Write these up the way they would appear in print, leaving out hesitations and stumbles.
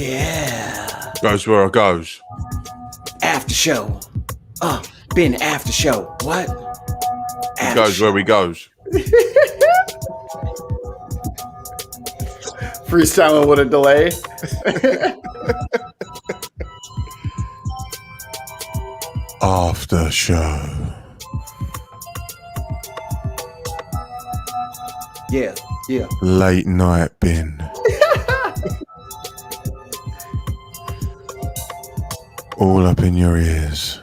Yeah. Goes where it goes. After show. Been after show. What? He goes where he goes. Freestyling with a delay. After show. Yeah. Late night bin. All up in your ears.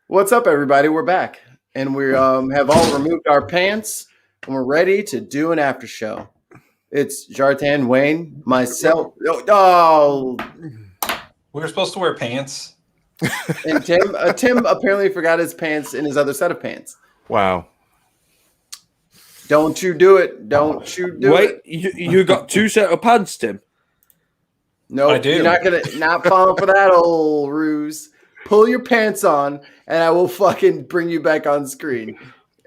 What's up, everybody? We're back, and we have all removed our pants, and we're ready to do an after show. It's Jartan, Wayne, myself. Oh, we were supposed to wear pants. And Tim. Tim apparently forgot his pants in his other set of pants. Wow. Don't you do it. Don't you do it. Wait, you got two set of pants, Tim? No, I do. You're not falling for that old ruse. Pull your pants on, and I will fucking bring you back on screen.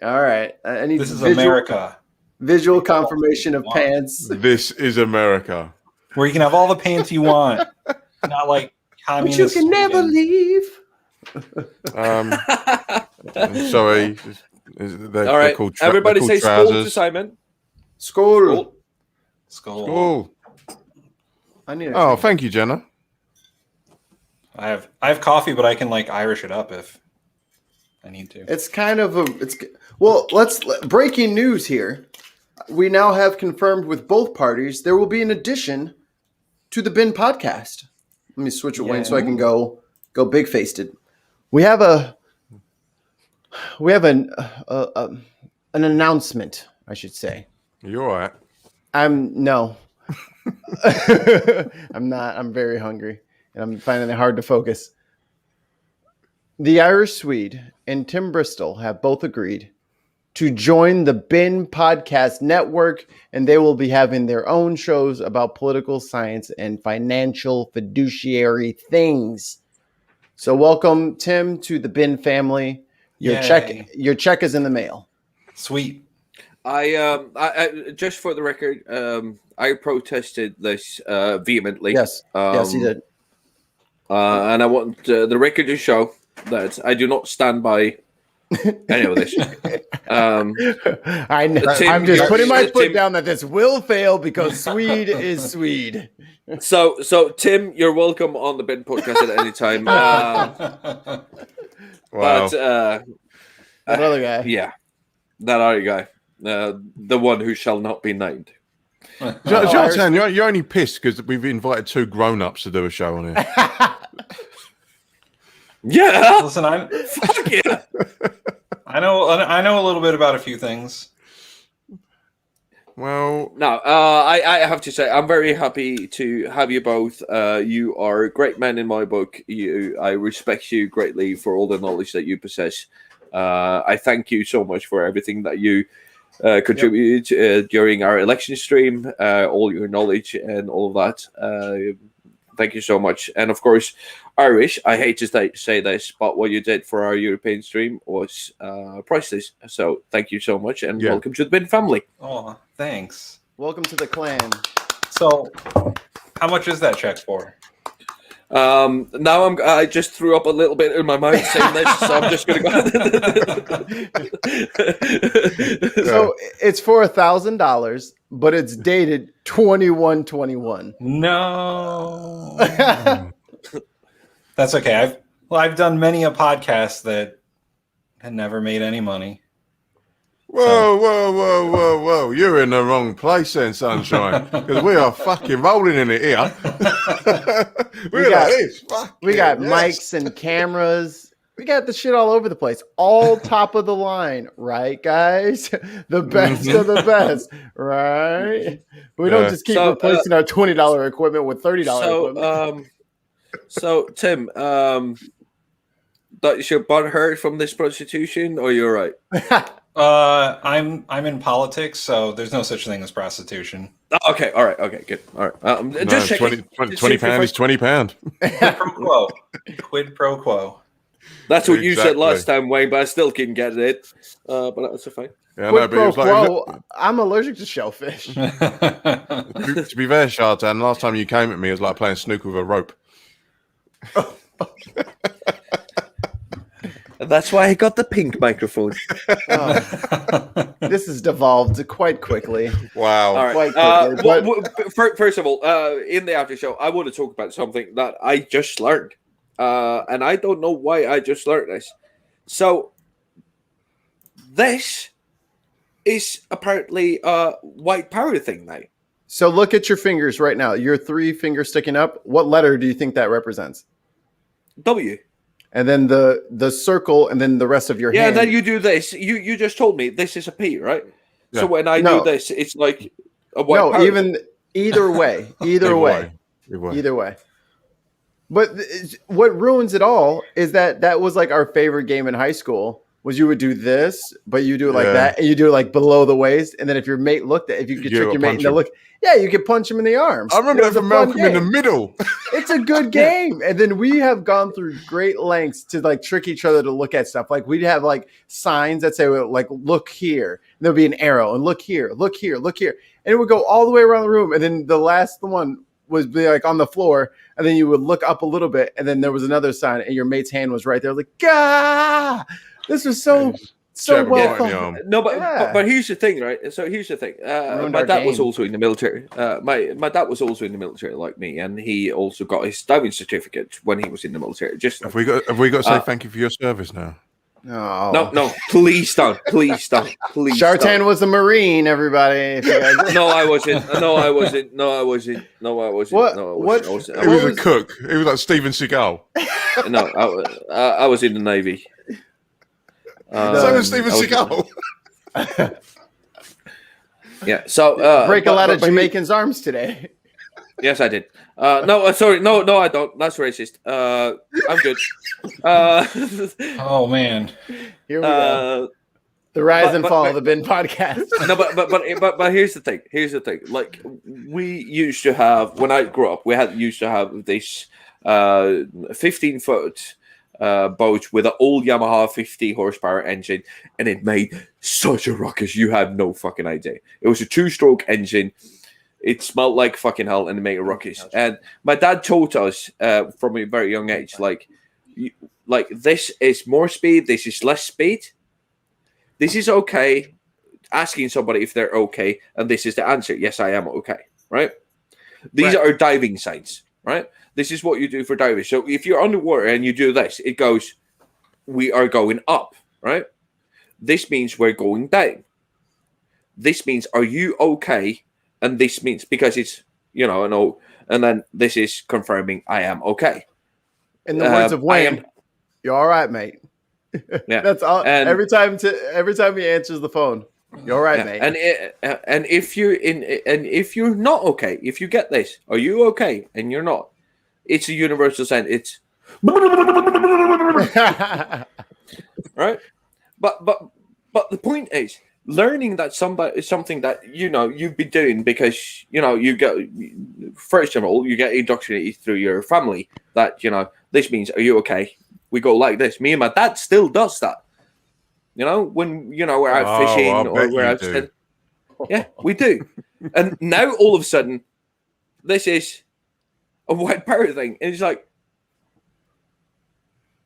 All right. I need This is America. Visual confirmation of pants. This is America. Where you can have all the pants you want. Not like communist. But you can never leave. I'm sorry. All right, everybody say school to Simon. School. School. I Thank you, Jenna. I have coffee, but I can like Irish it up if I need to. It's kind of breaking news here. We now have confirmed with both parties there will be an addition to the Bin podcast. Let me switch it, Wayne, so I can go big faced. We have an announcement, I should say. You all right? No. I'm not. I'm very hungry, and I'm finding it hard to focus. The Irish Swede and Tim Bristol have both agreed to join the Bin Podcast Network, and they will be having their own shows about political science and financial fiduciary things. So welcome, Tim, to the Bin family. Your check is in the mail. Sweet. I just for the record, I protested this vehemently. Yes, yes, you did. And I want the record to show that I do not stand by any of this. I'm just putting my foot down that this will fail because Swede is Swede. So Tim, you're welcome on the Ben podcast at any time. Wow. But that other guy. Yeah, that other guy. The one who shall not be named. Jonathan, you're only pissed because we've invited two grown-ups to do a show on here. Yeah. Listen, fuck yeah. I know a little bit about a few things. Well, no, I have to say I'm very happy to have you both. You are great men in my book. I respect you greatly for all the knowledge that you possess. I thank you so much for everything that you contributed during our election stream, all your knowledge and all of that. Thank you so much. And of course, Irish, I hate to say this, but what you did for our European stream was priceless. So thank you so much, and welcome to the Bin family. Oh, thanks. Welcome to the clan. So, how much is that check for? Now I just threw up a little bit in my mouth saying this, so I'm just going to go. So it's for $1,000, but it's dated 21/21. No, that's okay. I've done many a podcast that had never made any money. Whoa. You're in the wrong place then, sunshine. Because we are fucking rolling in it here. we got mics and cameras. We got the shit all over the place. All top of the line, right, guys? The best of the best, right? We don't just keep replacing our $20 equipment with $30 equipment. So, Tim, does your butt hurt from this prostitution, or you're right? I'm in politics, so there's no such thing as prostitution. Okay, all right, okay, good, all right. Just checking. 20 pound is £20. Quid pro quo. That's what you said last time, Wayne, but I still couldn't get it. But that's fine. Yeah, I know, Quid but it pro was like, quo. I'm allergic to shellfish. to be fair, Shartan, last time you came at me, it was like playing snooker with a rope. And that's why I got the pink microphone. This has devolved quite quickly. Wow. All right. Quite quickly, First of all, in the after show, I want to talk about something that I just learned, and I don't know why I just learned this. So, this is apparently a white power thing now. So look at your fingers right now. Your 3 fingers sticking up. What letter do you think that represents? W. And then the circle, and then the rest of your Yeah, hand. and then you do this. You just told me this is a P, right? Yeah. So when I No. do this, it's like a white No, power. even either way. Either way. Either way. But what ruins it all is that was like our favorite game in high school. Was you would do this, but you do it like that, and you do it like below the waist, and then if your mate looked at, if you could trick your mate into look, yeah, you could punch him in the arms. I remember It was that a from fun Malcolm in the game. Middle. It's a good game, and then we have gone through great lengths to like trick each other to look at stuff. Like we'd have like signs that say like look here, and there'll be an arrow, and look here, look here, look here, and it would go all the way around the room, and then the last one was be like on the floor, and then you would look up a little bit, and then there was another sign, and your mate's hand was right there. Like, ah, this was so Jab him well right in the thought. arm. No, but, Yeah. but here's the thing, right? So here's the thing. Ruined My our dad was game. also in the military. My dad was also in the military, like me, and he also got his diving certificate when he was in the military. Just Have we got to say thank you for your service now? Oh. no, please don't, please don't, please. Shartan don't. was a Marine, everybody. If you guys- No, I wasn't. No, I wasn't. No, I wasn't. No, I wasn't. What- No, I what- wasn't. He was a cook. He was like Steven Seagal. No, I was in the Navy. So was Steven I was- Seagal. Yeah. So break a lot of but he- Jamaicans' arms today. Yes, I did. No, sorry, no, I don't. That's racist. I'm good. Oh man. Here we go. uh, The rise but- and but- fall but- of the Bin podcast. no, but here's the thing. Here's the thing. Like we used to have when I grew up, we used to have this 15-foot boat with an old Yamaha 50 horsepower engine, and it made such a ruckus. You have no fucking idea. It was a 2-stroke engine. It smelled like fucking hell, and it made a ruckus. And my dad taught us from a very young age, like this is more speed, this is less speed. This is okay. Asking somebody if they're okay, and this is the answer. Yes, I am okay. Right? These Right. are diving signs. Right? This is what you do for diving. So if you're underwater and you do this, it goes, we are going up. Right? This means we're going down. This means, are you okay? And this means, because it's, an O, and then this is confirming I am okay. In the words of I Wayne, am- you're all right, mate. Yeah. That's all. And- every time he answers the phone, you're all right, Yeah. mate. And if you're not okay, if you get this, are you okay? And you're not, it's a universal sign. It's right. But the point is, learning that something that you've been doing because you get, first of all, you get indoctrinated through your family that this means, are you okay? We go like this. Me and my dad still does that. When we're out Oh, fishing I or bet we're you out. do. Yeah, we do. And now all of a sudden, this is a white power thing, and it's like,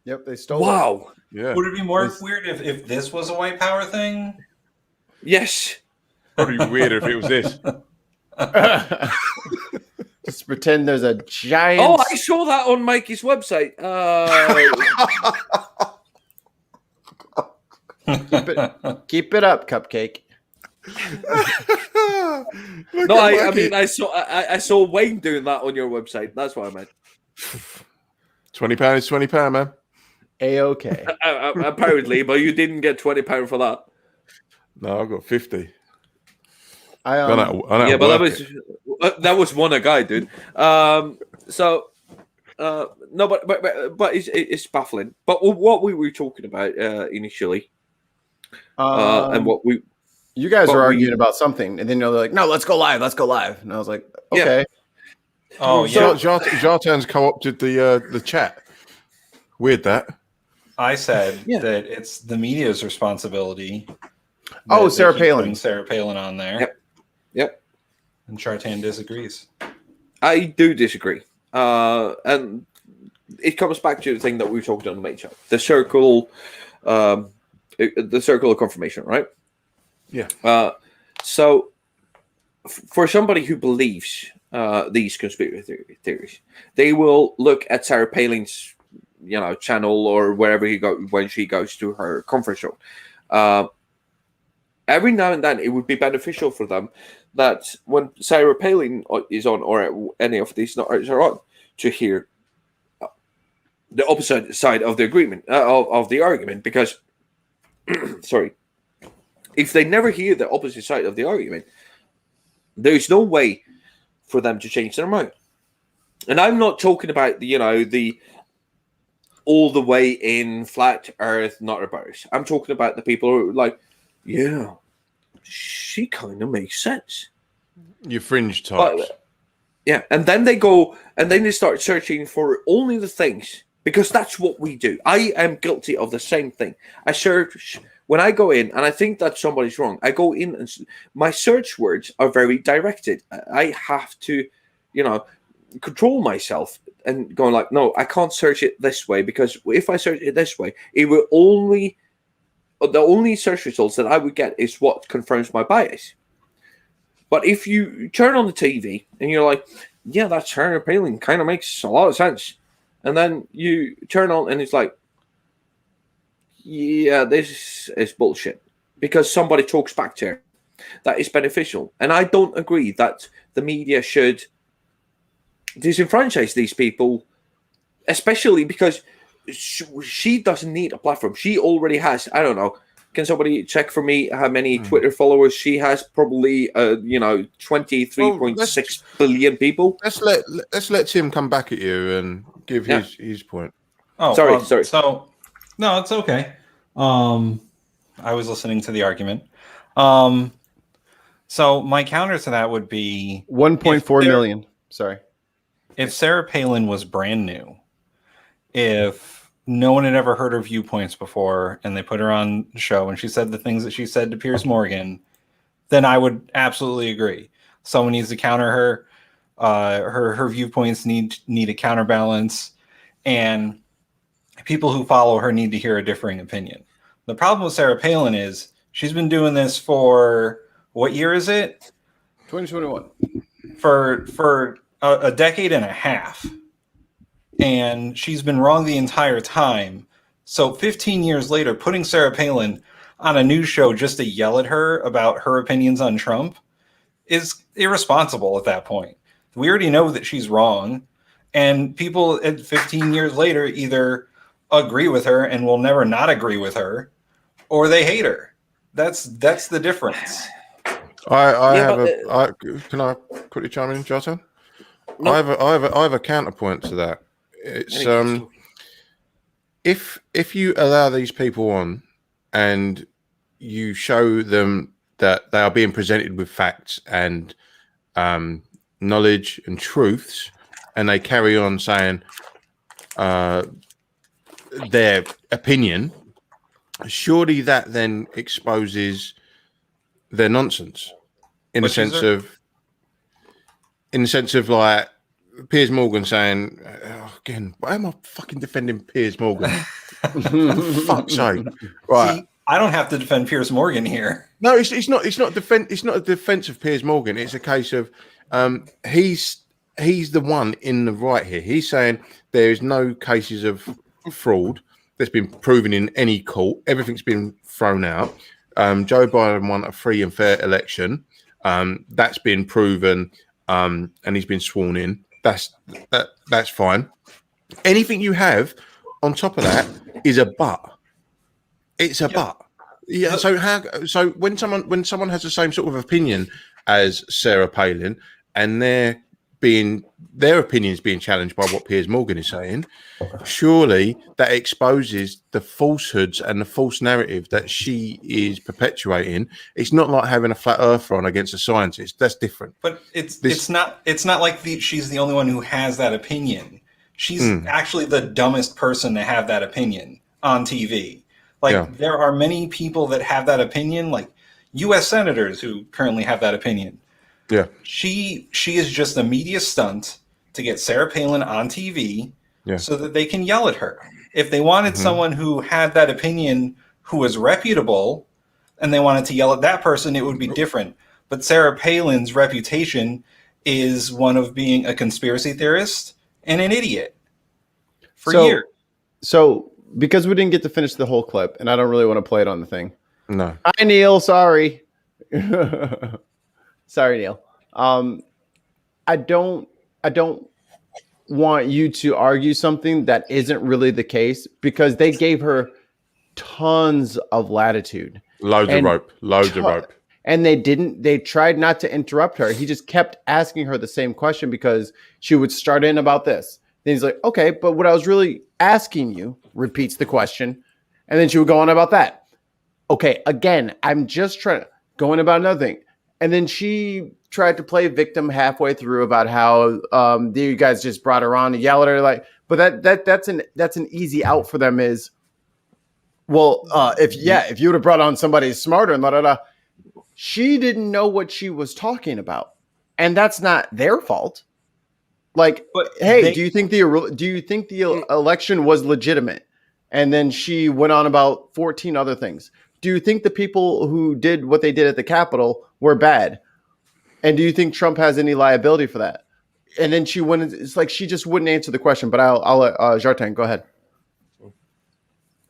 Yep, they stole it. wow, Yeah. Would it be more weird if this was a white power thing? yes. Probably weird if it was this. Just pretend there's a giant. Oh, I saw that on Mikey's website. Keep it up, Cupcake. No, I mean, I saw Wayne doing that on your website. That's what I meant. £20 is £20, man. A-okay. Apparently, but you didn't get £20 for that. No, I got 50. I Yeah, but that was one a guy, dude. No, but it's baffling. But what we were talking about initially, and what we you guys but were we- arguing about something, and then they're like, "No, let's go live, and I was like, Yeah. "Okay." Oh yeah. Jartan's co-opted the chat. Weird that. I said Yeah. that it's the media's responsibility Oh, They Sarah keep Palin. putting Sarah Palin on there. Yep. And Chartan disagrees. I do disagree. And it comes back to the thing that we talked on the main show. The circle of confirmation, right? Yeah. So for somebody who believes these conspiracy theories, they will look at Sarah Palin's, channel or wherever when she goes to her conference show. Every now and then, it would be beneficial for them that when Sarah Palin is on, or any of these are on, to hear the opposite side of the agreement of the argument, because sorry, if they never hear the opposite side of the argument, there's no way for them to change their mind. And I'm not talking about the all the way in flat earth not about. I'm talking about the people who are like, yeah, she kind of makes sense. Your fringe types. Yeah, and then they go and then they start searching for only the things, because that's what we do. I am guilty of the same thing. I search when I go in and I think that somebody's wrong. I go in and my search words are very directed. I have to, control myself and going like, no, I can't search it this way, because if I search it this way, it will the only search results that I would get is what confirms my bias. But if you turn on the TV and you're like, yeah, that Sarah Palin kind of makes a lot of sense, and then you turn on and it's like, yeah, this is bullshit, because somebody talks back to her, that is beneficial. And I don't agree that the media should disenfranchise these people, especially because she doesn't need a platform. She already has, I don't know, can somebody check for me how many Twitter followers she has? Probably 23.6 billion people. Let's let Tim come back at you and give his point. Oh, sorry. So no, it's okay. I was listening to the argument. So my counter to that would be 1.4 million. Sorry. If Sarah Palin was brand new, if no one had ever heard her viewpoints before, and they put her on the show and she said the things that she said to Piers Morgan, then I would absolutely agree. Someone needs to counter her. Her viewpoints need a counterbalance, and people who follow her need to hear a differing opinion. The problem with Sarah Palin is she's been doing this for, what year is it? 2021. For a decade and a half. And she's been wrong the entire time. So 15 years later, putting Sarah Palin on a news show just to yell at her about her opinions on Trump is irresponsible at that point. We already know that she's wrong. And people at 15 years later either agree with her and will never not agree with her, or they hate her. That's the difference. Can I quickly chime in, Jota? No. I have a counterpoint to that. It's if you allow these people on and you show them that they are being presented with facts and knowledge and truths, and they carry on saying their opinion, surely that then exposes their nonsense in the sense of like Piers Morgan saying, again, why am I fucking defending Piers Morgan? For fuck's sake. Right. See, I don't have to defend Piers Morgan here. No, it's not a defense of Piers Morgan. It's a case of he's the one in the right here. He's saying there is no cases of fraud that's been proven in any court. Everything's been thrown out. Joe Biden won a free and fair election. That's been proven, and he's been sworn in. That's fine. Anything you have on top of that is a but. It's a but. Yeah. So when someone has the same sort of opinion as Sarah Palin, and their opinion is being challenged by what Piers Morgan is saying, surely that exposes the falsehoods and the false narrative that she is perpetuating. It's not like having a flat earther on against a scientist. That's different. But it's not like she's the only one who has that opinion. She's actually the dumbest person to have that opinion on TV. There are many people that have that opinion. Like U.S. senators who currently have that opinion. Yeah. She is just a media stunt to get Sarah Palin on TV so that they can yell at her. If they wanted someone who had that opinion who was reputable and they wanted to yell at that person, it would be different. But Sarah Palin's reputation is one of being a conspiracy theorist and an idiot for years. So, because we didn't get to finish the whole clip, and I don't really want to play it on the thing. No. Hi, Neil. Sorry. Sorry, Neil. I don't want you to argue something that isn't really the case, because they gave her tons of latitude. Loads of rope. And they tried not to interrupt her. He just kept asking her the same question because she would start in about this. Then he's like, okay, but what I was really asking you, repeats the question. And then she would go on about that. Okay, again, I'm just going about another thing. And then she tried to play victim halfway through about how you guys just brought her on to yell at her. Like, but that's an easy out for them is, well, if you would have brought on somebody smarter and she didn't know what she was talking about, and that's not their fault. Like, do you think the election was legitimate? And then she went on about 14 other things. Do you think the people who did what they did at the Capitol were bad? And do you think Trump has any liability for that? And then she went. It's like she just wouldn't answer the question. But I'll let Jartan go ahead.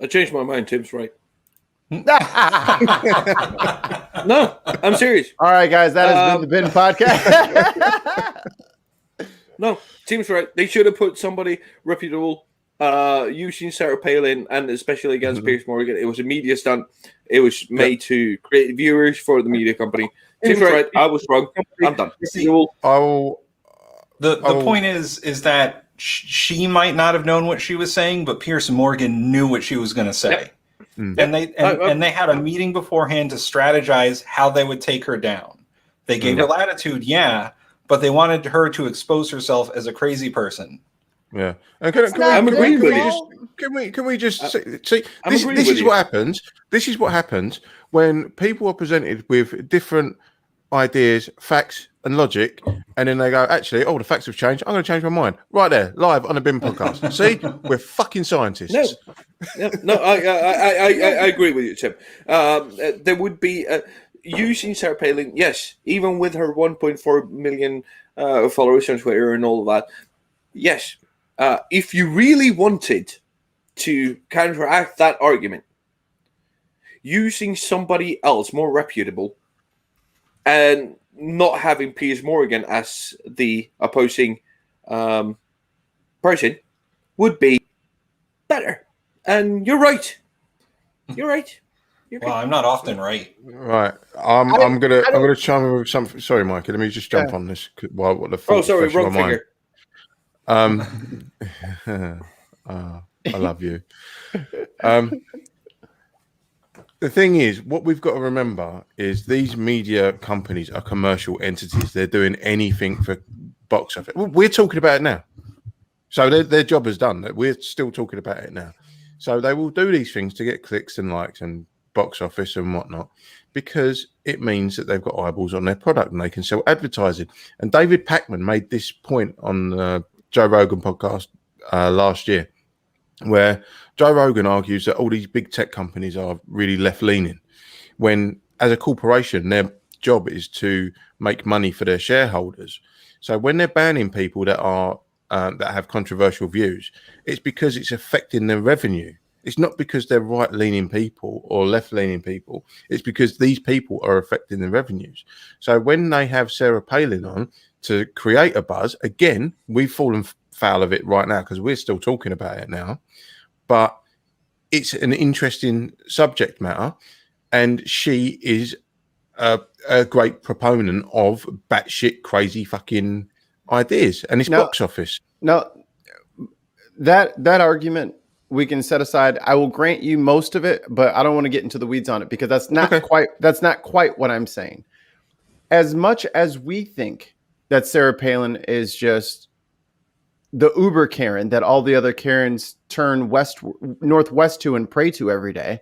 I changed my mind. Tim's right. No, I'm serious. All right, guys, that has been the Bin Podcast. No, Tim's right. They should have put somebody reputable using Sarah Palin, and especially against Piers Morgan. It was a media stunt. It was made to create viewers for the media company. Tim's right. I was wrong. I'm done. The point is that she might not have known what she was saying, but Piers Morgan knew what she was going to say. Yep. And they had a meeting beforehand to strategize how they would take her down. They gave her latitude, but they wanted her to expose herself as a crazy person. Yeah, and can we just see? This is what happens. This is what happens when people are presented with different ideas, facts, and logic, and then they go, "Actually, the facts have changed. I'm going to change my mind." Right there, live on the Bin Podcast. See, we're fucking scientists. No, I agree with you, Tim. There would be using Sarah Palin, yes, even with her 1.4 million followers on Twitter and all of that. Yes, if you really wanted to counteract that argument, using somebody else more reputable and not having Piers Morgan as the opposing person would be better. And you're right. Well, I'm not often right. Right. I'm gonna chime in with something. Sorry, Mikey. Let me just jump on this. What the? Oh, sorry, wrong finger. I love you. The thing is, what we've got to remember is these media companies are commercial entities. They're doing anything for box office. We're talking about it now. So their job is done. We're still talking about it now. So they will do these things to get clicks and likes and box office and whatnot, because it means that they've got eyeballs on their product and they can sell advertising. And David Pakman made this point on the Joe Rogan podcast last year, where Joe Rogan argues that all these big tech companies are really left-leaning, when as a corporation, their job is to make money for their shareholders. So when they're banning people that are that have controversial views, it's because it's affecting their revenue. It's not because they're right-leaning people or left-leaning people. It's because these people are affecting their revenues. So when they have Sarah Palin on to create a buzz, again, we've fallen foul of it right now because we're still talking about it now. But it's an interesting subject matter, and she is a great proponent of batshit crazy fucking ideas, and it's box office. No, that argument we can set aside. I will grant you most of it, but I don't want to get into the weeds on it because that's not quite what I'm saying. As much as we think that Sarah Palin is just the Uber Karen that all the other Karens turn northwest to and pray to every day,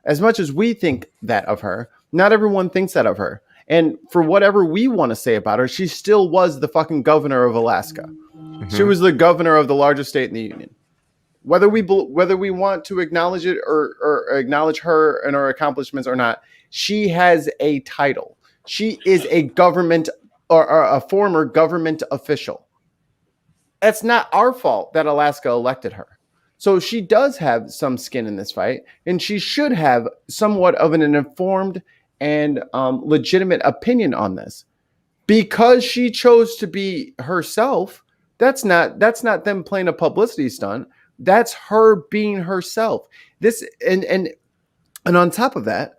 as much as we think that of her, Not everyone thinks that of her. And for whatever we want to say about her, she still was the fucking governor of Alaska. She was the governor of the largest state in the union. Whether we want to acknowledge it or acknowledge her and her accomplishments or not, she has a title. She is a government or a former government official. That's not our fault that Alaska elected her. So she does have some skin in this fight, and she should have somewhat of an informed and legitimate opinion on this. Because she chose to be herself, that's not them playing a publicity stunt. That's her being herself. This and on top of that,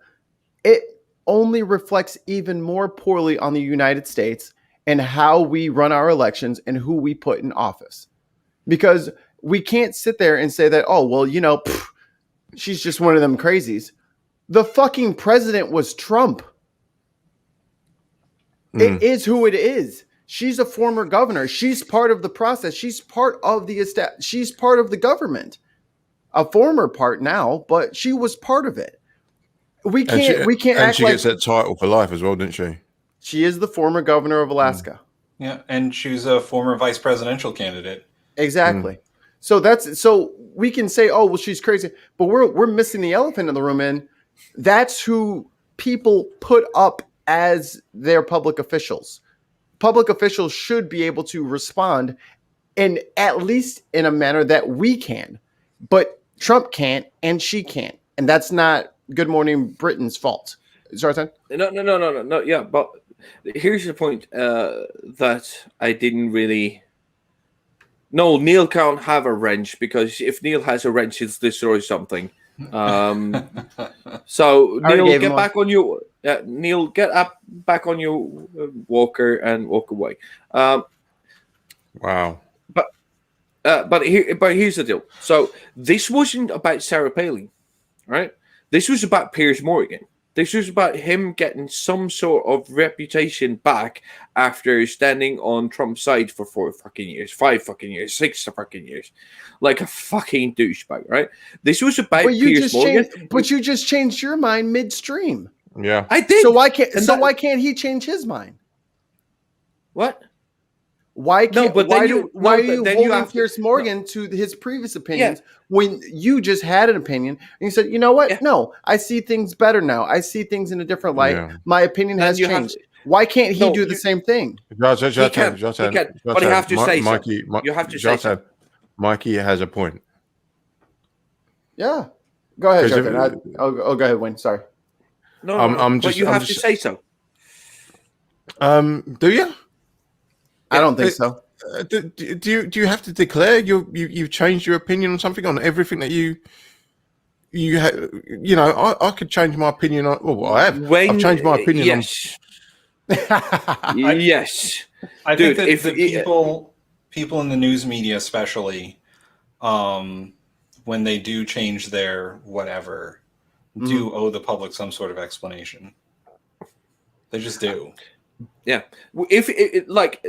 it only reflects even more poorly on the United States and how we run our elections and who we put in office. Because we can't sit there and say that, oh, well, she's just one of them crazies. The fucking president was Trump. It is who it is. She's a former governor. She's part of the process. She's part of she's part of the government. A former part now, but she was part of it. We can't and she gets that title for life as well, didn't she? She is the former governor of Alaska. Yeah, and she's a former vice presidential candidate. Exactly. So we can say, oh, well, she's crazy, but we're missing the elephant in the room, and that's who people put up as their public officials. Public officials should be able to respond in at least in a manner that we can, but Trump can't and she can't, and that's not Good Morning Britain's fault. Zartan? No. Yeah, but here's the point that I didn't really. No, Neil can't have a wrench because if Neil has a wrench, he'll destroy something. So Neil, get back on your Neil, get up back on your walker and walk away. Wow. But here's the deal. So this wasn't about Sarah Palin, right? This was about Piers Morgan. This was about him getting some sort of reputation back after standing on Trump's side for 4 fucking years, 5 fucking years, 6 fucking years, like a fucking douchebag, right? This was about Piers Morgan. But you just changed your mind midstream. Yeah, I did. So why can't he change his mind? What? Why can't? Why are you holding Piers Morgan to his previous opinions when you just had an opinion and you said, you know what? Yeah. No, I see things better now. I see things in a different light. Yeah. My opinion has changed. Why can't he do the same thing? He can, but you have to say Mikey, so. You have to say so. Mikey has a point. Yeah. Go ahead, Jonathan. Go ahead, Wayne. Sorry. No, but you have to say so. Do you? I don't think so. Do you have to declare you've changed your opinion on something, on everything that you I could change my opinion on. Well, I have. I've changed my opinion. Yes. Yes. I think that the people in the news media, especially, when they do change their whatever, do owe the public some sort of explanation. They just do. Yeah, if it like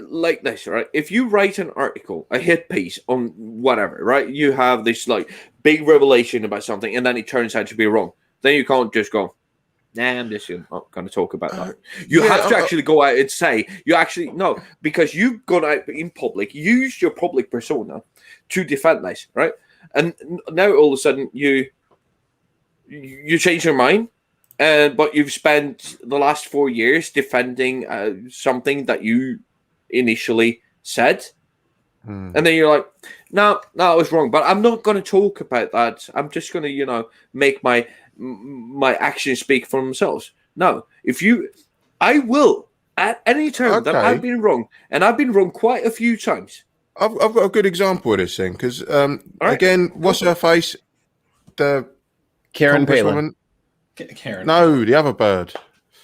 this, right? If you write an article, a hit piece on whatever, right? You have this like big revelation about something, and then it turns out to be wrong. Then you can't just go, nah, I'm just not going to talk about that. You have to actually go out and say, because you've gone out in public, used your public persona to defend this, right? And now all of a sudden you change your mind. But you've spent the last 4 years defending something that you initially said. And then you're like, no, I was wrong. But I'm not going to talk about that. I'm just going to, make my actions speak for themselves. No, I will, at any time that I've been wrong. And I've been wrong quite a few times. I've got a good example of this thing. Because, again, what's her face? The Karen Palin. Karen. No, the other bird.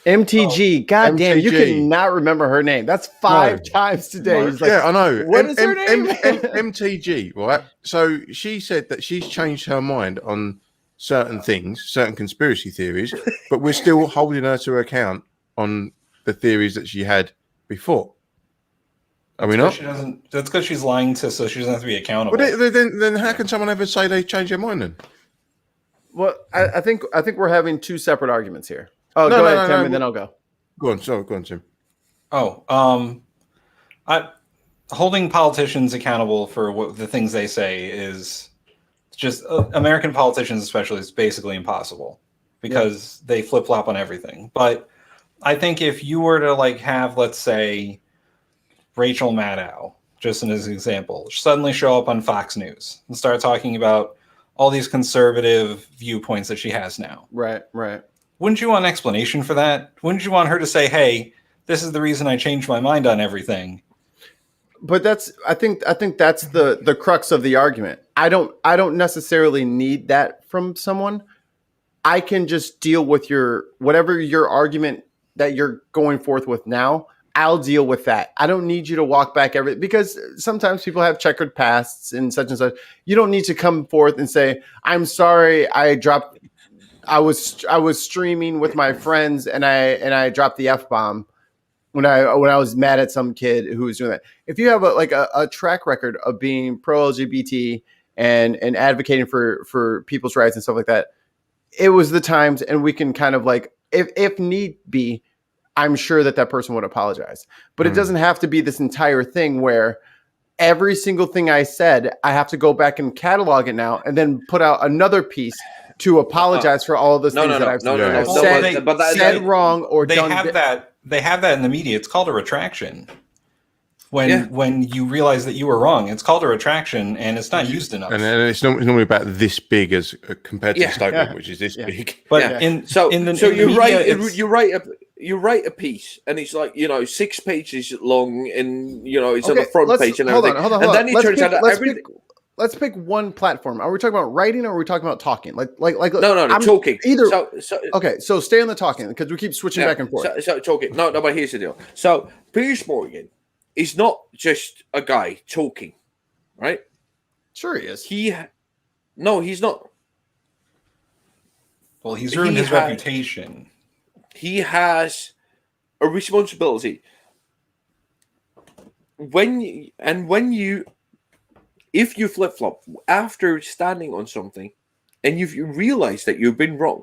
MTG. God damn, you cannot remember her name. That's 5 times today. Like, I know. What is her name? MTG, right? So she said that she's changed her mind on certain things, certain conspiracy theories, but we're still holding her to account on the theories that she had before. Are we not? That's because she's lying so she doesn't have to be accountable. But then how can someone ever say they change their mind then? Well, I think we're having 2 separate arguments here. Oh, No, go no, ahead, no, Tim, no. and then I'll go. Go on, sorry, go on, Tim. Holding politicians accountable for the things they say is just American politicians, especially, is basically impossible because they flip flop on everything. But I think if you were to like have, let's say, Rachel Maddow, just as an example, suddenly show up on Fox News and start talking about all these conservative viewpoints that she has now. Right. Wouldn't you want an explanation for that? Wouldn't you want her to say, hey, this is the reason I changed my mind on everything? But I think that's the crux of the argument. I don't necessarily need that from someone. I can just deal with whatever your argument that you're going forth with now. I'll deal with that. I don't need you to walk back because sometimes people have checkered pasts and such. You don't need to come forth and say, I'm sorry, I was streaming with my friends and I dropped the F-bomb when I was mad at some kid who was doing that. If you have a track record of being pro LGBT and advocating for people's rights and stuff like that, it was the times, and we can kind of like, if need be, I'm sure that person would apologize. But it doesn't have to be this entire thing where every single thing I said, I have to go back and catalog it now and then put out another piece to apologize for all of those things that I've said wrong or they done. They have that in the media. It's called a retraction. When you realize that you were wrong, it's called a retraction, and it's not used enough. And it's normally about this big as compared to the statement, which is this big. But you write a piece, and it's like 6 pages long, and it's on the front page and everything. Hold on. And then it turns out that let's pick one platform. Are we talking about writing or are we talking about talking? Like no, talking. Either. Okay, so stay on the talking because we keep switching back and forth. So talking. No, but here's the deal. So Piers Morgan is not just a guy talking, right? Sure he is. No, he's not. Well, he's ruined his reputation. He has a responsibility. If you flip-flop after standing on something and you realize that you've been wrong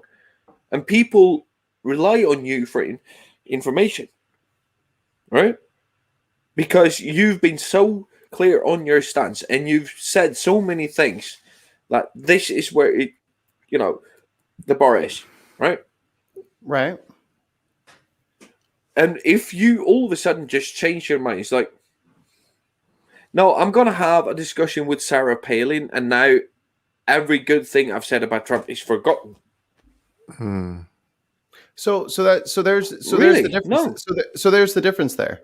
and people rely on you for information, right? Because you've been so clear on your stance and you've said so many things that this is where the bar is, right? Right. And if you all of a sudden just change your mind, it's like, no, I'm going to have a discussion with Sarah Palin, and now every good thing I've said about Trump is forgotten. So there's the difference. No. So there's the difference there.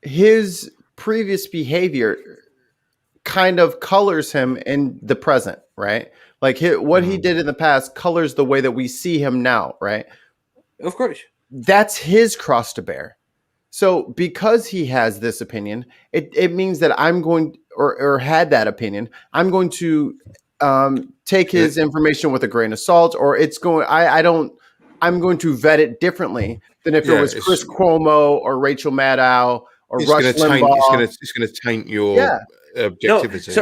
His previous behavior kind of colors him in the present, right? Like what he did in the past colors the way that we see him now, right? Of course. That's his cross to bear. So because he has this opinion, it means that I'm going or had that opinion, I'm going to take his information with a grain of salt, or I'm going to vet it differently than if it was Chris Cuomo or Rachel Maddow or Rush Limbaugh. It's going to taint your objectivity.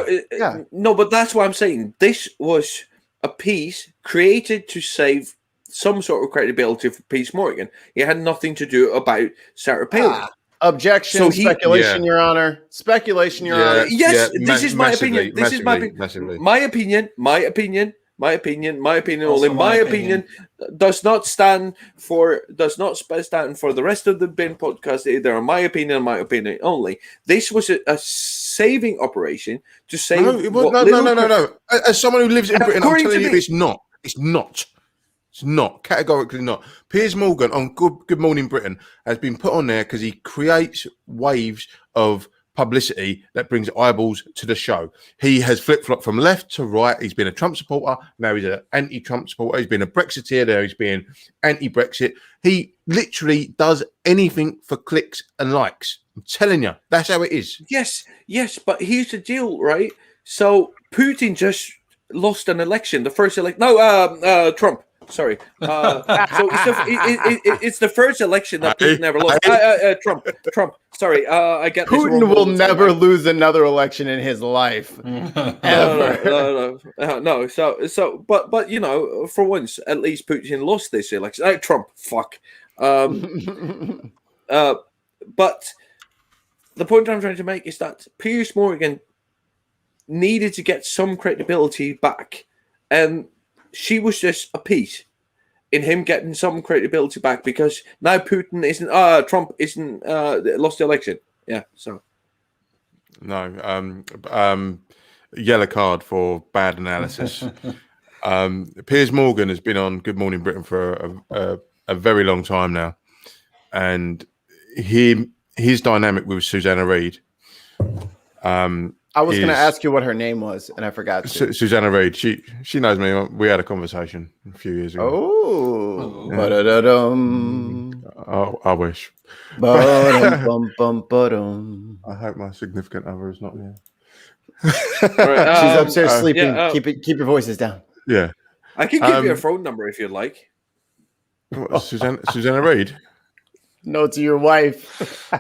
No, but that's what I'm saying. This was a piece created to save some sort of credibility for Piers Morgan. It had nothing to do about Sarah Palin. Objection, speculation, Your Honor. Speculation, Your Honor. Yes, this is my opinion. This is my opinion. Massively. My opinion only. My opinion does not stand for the rest of the Bin podcast either. My opinion only. This was a saving operation to save. No. As someone who lives in Britain, I'm telling you, it's not. It's not. It's not. Categorically not. Piers Morgan on Good Morning Britain has been put on there because he creates waves of publicity that brings eyeballs to the show. He has flip-flopped from left to right. He's been a Trump supporter. Now he's an anti-Trump supporter. He's been a Brexiteer. Now he's been anti-Brexit. He literally does anything for clicks and likes. I'm telling you, that's how it is. Yes, but here's the deal, right? So Putin just lost an election, the first election. No, Trump. Sorry. So it's the first election that Hey, Putin ever lost. Trump. Sorry, I get this wrong Putin all will the time. never lose another election in his life. Ever. No. But you know, for once, at least Putin lost this election. Trump, fuck. But the point I'm trying to make is that Piers Morgan needed to get some credibility back, and she was just a piece in him getting some credibility back because now Putin isn't, Trump isn't lost the election. Yeah, so No, yellow card for bad analysis. Piers Morgan has been on Good Morning Britain for a very long time now, and his dynamic with Susanna Reid. I was going to ask you what her name was, and I forgot to. Susanna Reid. She knows me. We had a conversation a few years ago. Oh, Yeah. ba-da-da-dum. I wish. Ba-dum-bum-bum-ba-dum. I hope my significant other is not here. right, She's upstairs sleeping. yeah, Keep your voices down. Yeah, I can give you a phone number if you'd like. what, Susanna Reid. No, to your wife.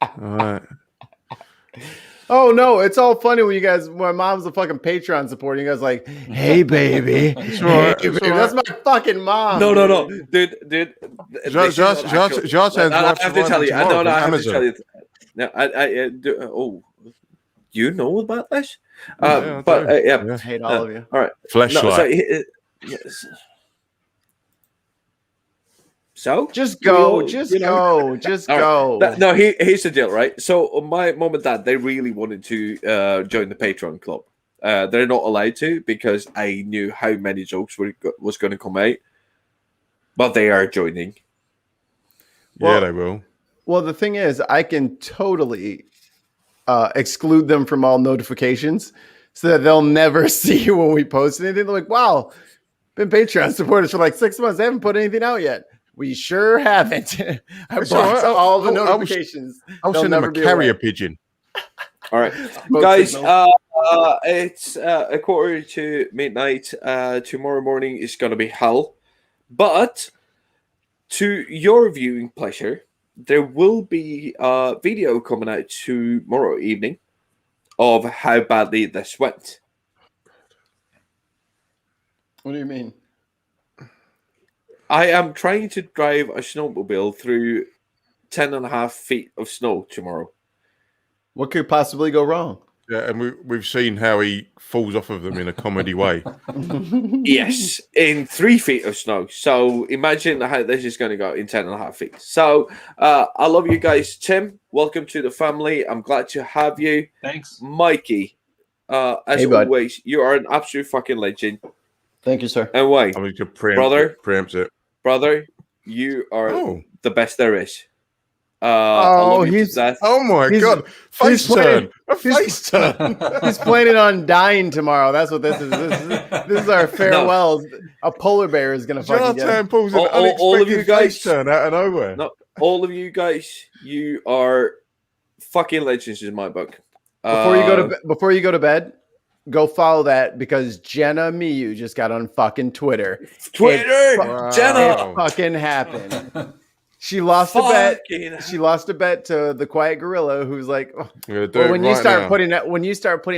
All right. Oh no, it's all funny when you guys. My mom's a fucking Patreon supporter. You guys like, hey baby, right, hey, baby. all right. That's my fucking mom. No, dude. Just I have to tell you. No, I have to tell you. No, oh, you know about this? Yeah, But yeah. I hate all of you. All right. Fleshlight. No, so, yes. So Just go, all go. No, here's the deal, right? So my mom and dad, they really wanted to join the Patreon club. They're not allowed to because I knew how many jokes was going to come out, but they are joining. Yeah, they will. Well, the thing is, I can totally exclude them from all notifications so that they'll never see when we post anything. They're like, wow, been Patreon supporters for like 6 months. They haven't put anything out yet. We sure haven't. I blocked all the notifications. I'll send them a carrier pigeon. All right, guys. It's 1:45 tomorrow morning is going to be hell, but to your viewing pleasure, there will be a video coming out tomorrow evening of how badly this went. What do you mean? I am trying to drive a snowmobile through 10.5 feet of snow tomorrow. What could possibly go wrong? Yeah, and we've seen how he falls off of them in a comedy way. Yes, in 3 feet of snow. So imagine how this is going to go in 10.5 feet. So I love you guys. Tim, welcome to the family. I'm glad to have you. Thanks. Mikey, as always, you are an absolute fucking legend. Thank you, sir. And wait, I mean, you could preempt it. Brother, you are the best there is. He's oh my god, face turn, a face turn. He's planning on dying tomorrow. That's what this is. This is our farewells. No. A polar bear is gonna fucking get pulls an all of you guys face turn out of nowhere. No, all of you guys, you are fucking legends in my book. Before you go to bed, go follow that because Jenna Miu just got on fucking Twitter. Jenna, it fucking happened. She lost a bet. She lost a bet to the Quiet Gorilla, who's like, when you start putting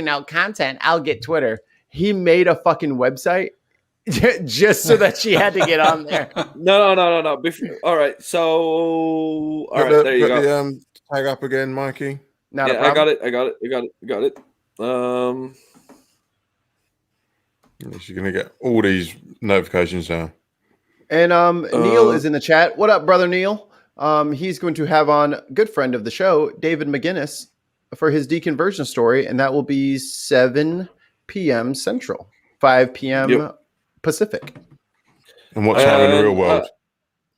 out content, I'll get Twitter. He made a fucking website just so that she had to get on there. No. All right, so there you go. The, tag up again, Mikey. Not a problem. I got it. She's gonna get all these notifications now. And Neil is in the chat. What up, brother Neil? He's going to have on good friend of the show, David McGinnis, for his deconversion story, and that will be 7 p.m. Central, 5 p.m. Pacific. And what's happening in the real world?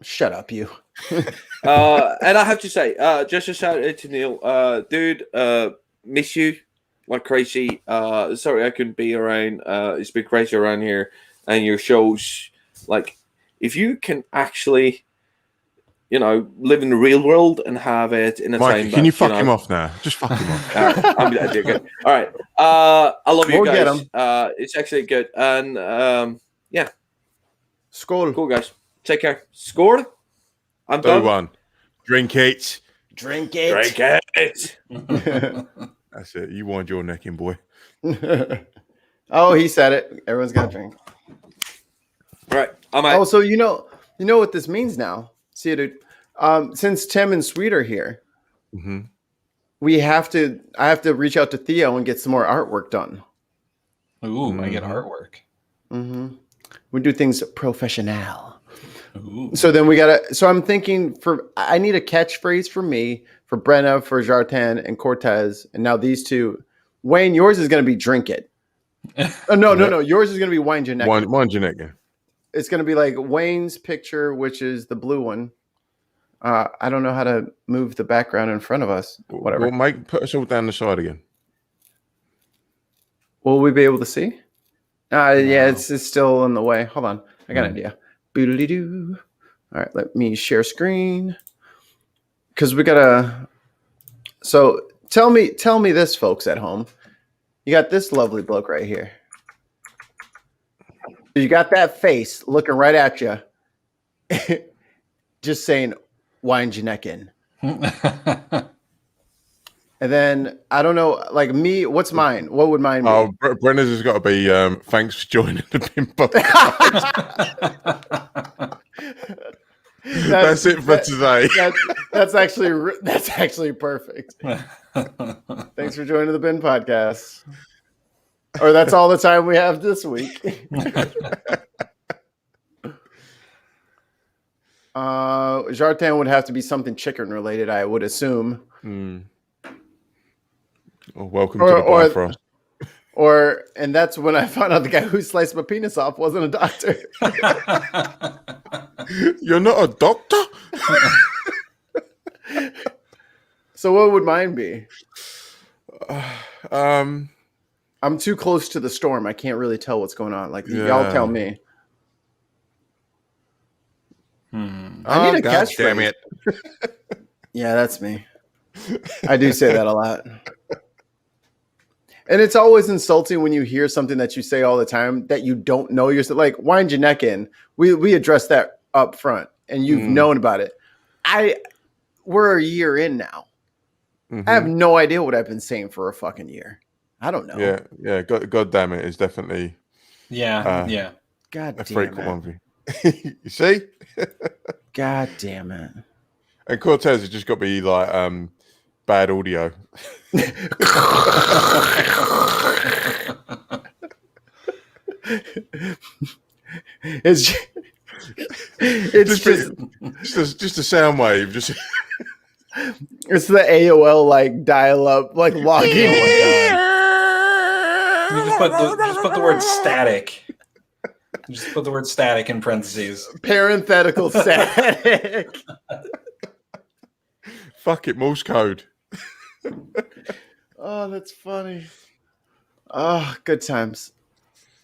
Shut up, you. And I have to say, just a shout out to Neil. Dude, miss you like crazy. Sorry I couldn't be around. It's been crazy around here. And your shows, like, if you can actually live in the real world and have it in a Mike, time. can you fuck him off now? Just fuck him off. All right, good. All right. I love you We'll get guys. 'em. It's actually good. And yeah, Skål. cool guys. Take care. Scored. I'm Do done. one. Drink it. Drink it. Drink it. That's it. You wind your neck in, boy. Oh, he said it. Everyone's got to drink. All right. I'm out. Oh, so you know what this means now. See, dude. Since Tim and Sweet are here, Mm-hmm. I have to reach out to Theo and get some more artwork done. Ooh, I get artwork. Mm-hmm. We do things professional. Ooh. So then so I'm thinking I need a catchphrase for me, for Brenna, for Jartan, and Cortez, and now these two. Wayne, yours is going to be drink it. Oh, no. Yours is going to be wine your neck. Wind your neck. It's going to be like Wayne's picture, which is the blue one. I don't know how to move the background in front of us. Whatever. Well, put us all down the side again. Will we be able to see? Yeah, it's still in the way. Hold on. I got an idea. Boodly-doo. All right, let me share screen. Because we got to... So tell me this, folks at home. You got this lovely bloke right here. You got that face looking right at you. Just saying, wind your neck in. And then, I don't know, like me, what's mine? What would mine be? Oh, Brenna's has got to be thanks for joining the Bimbo. That's it for today. That's actually perfect. Thanks for joining the Bin Podcast. Or that's all the time we have this week. Jartan would have to be something chicken related, I would assume. Well, welcome to the Bifrost. And that's when I found out the guy who sliced my penis off wasn't a doctor. You're not a doctor? So what would mine be? I'm too close to the storm. I can't really tell what's going on. Like, y'all tell me. I need a catchphrase. Damn it. Yeah, that's me. I do say that a lot. And it's always insulting when you hear something that you say all the time that you don't know. You're like, wind your neck in. We addressed that up front, and you've known about it. We're a year in now. I have no idea what I've been saying for a fucking year. I don't know. Yeah. God damn it. It's definitely Yeah. God a damn frequent it. one for you. You see? God damn it. And Cortez has just got to be like bad audio. It's just a sound wave. Just it's the AOL like dial up like login. You just put the word static. Just put the word static in parentheses. Parenthetical static. Fuck it, Morse code. Oh, that's funny. Oh, good times.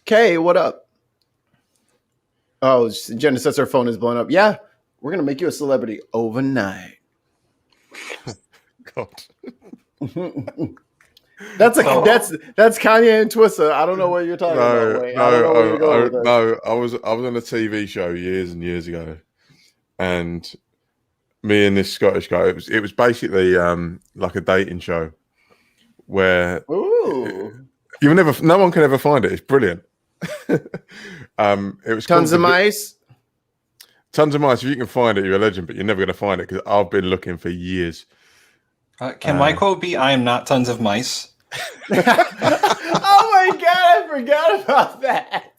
Kay, what up? Oh, Jenna says her phone is blowing up. Yeah, we're gonna make you a celebrity overnight. God. That's Kanye and Twissa. I don't know what you're talking about. Wait, I don't know where you're going with this. No. I was on a TV show years and years ago, and me and this Scottish guy. It was basically like a dating show where no one can ever find it. It's brilliant. It was Tons of Mice. Tons of Mice. If you can find it, you're a legend. But you're never going to find it because I've been looking for years. Can my quote be, I am not tons of mice? Oh my God, I forgot about that.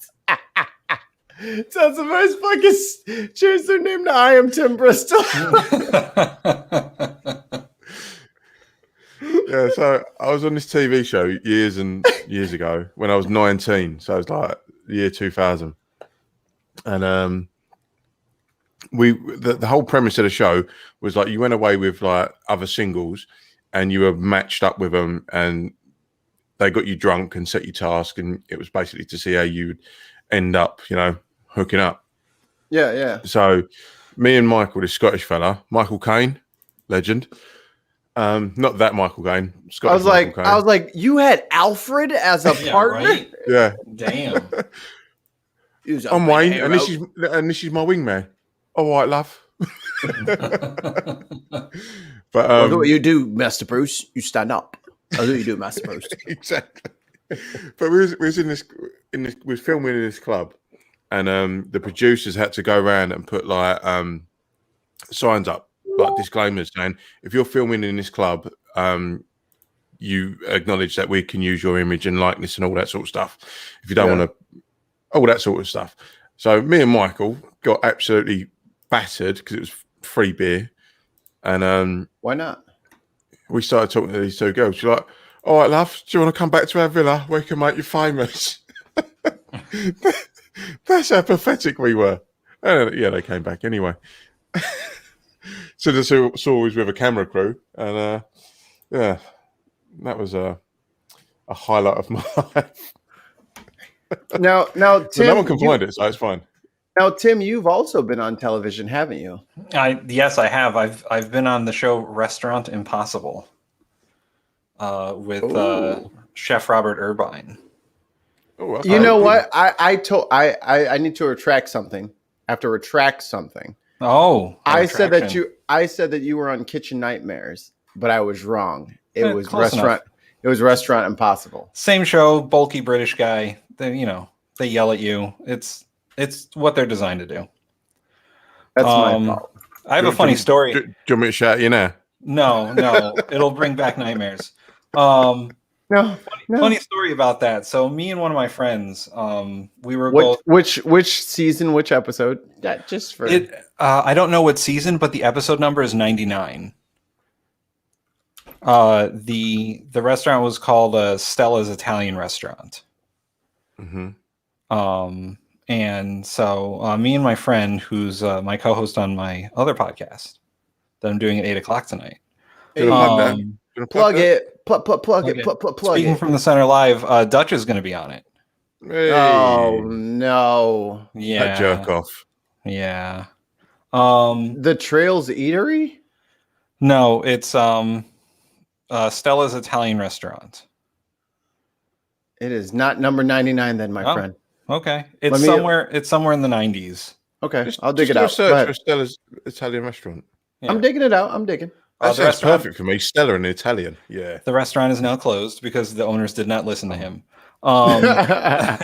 Tons of Mice fucking changed their name to I Am Tim Bristol. Yeah, so I was on this TV show years and years ago when I was 19. So it was like the year 2000. And the whole premise of the show was like you went away with like other singles and you were matched up with them and they got you drunk and set you task, and it was basically to see how you would end up, hooking up. Yeah. So me and Michael, this Scottish fella, Michael Caine, legend. Not that Michael Caine. Scottish I was like, you had Alfred as a partner. Right? Yeah. Damn. I'm Wayne, and this is my wingman. All right, love. But I'll do what you do, Master Bruce. You stand up. I'll do what you do, Master Bruce. Exactly. But we was in this we was filming in this club, and the producers had to go around and put like signs up, like disclaimers saying, if you're filming in this club, you acknowledge that we can use your image and likeness and all that sort of stuff. If you don't want to, all that sort of stuff. So me and Michael got absolutely battered because it was free beer, and why not? We started talking to these two girls. She's like, all right, love, do you want to come back to our villa? We can make you famous. That's how pathetic we were. And yeah, they came back anyway. So the saw was with a camera crew, and yeah, that was a highlight of my life. Now, Tim, so no one can find it, so it's fine. Now, Tim, you've also been on television, haven't you? Yes, I have. I've been on the show Restaurant Impossible with Chef Robert Irvine. Oh, you know what? I need to retract something. I have to retract something. Oh, I said that you were on Kitchen Nightmares, but I was wrong. It was Restaurant. Enough. It was Restaurant Impossible. Same show, bulky British guy. They yell at you. It's what they're designed to do. That's my fault. I have a funny story. Do you want me to shout you now? No, it'll bring back nightmares. No. Funny story about that. So me and one of my friends, we were which season, which episode? Yeah, just for it. I don't know what season, but the episode number is 99. The restaurant was called Stella's Italian Restaurant. Mm-hmm. And so me and my friend, who's my co-host on my other podcast that I'm doing at 8:00 tonight. Plug it. Speaking from the center live, Dutch is going to be on it. Hey. Oh no! Yeah, that jerk off. Yeah. The Trails Eatery? No, it's Stella's Italian Restaurant. It is not number 99 then, my friend. Okay. It's somewhere in the 90s. Okay. I'll dig it out. Search for Stella's Italian Restaurant. Yeah. I'm digging it out. I'm digging. That sounds perfect for me. Stella in Italian. Yeah. The restaurant is now closed because the owners did not listen to him. But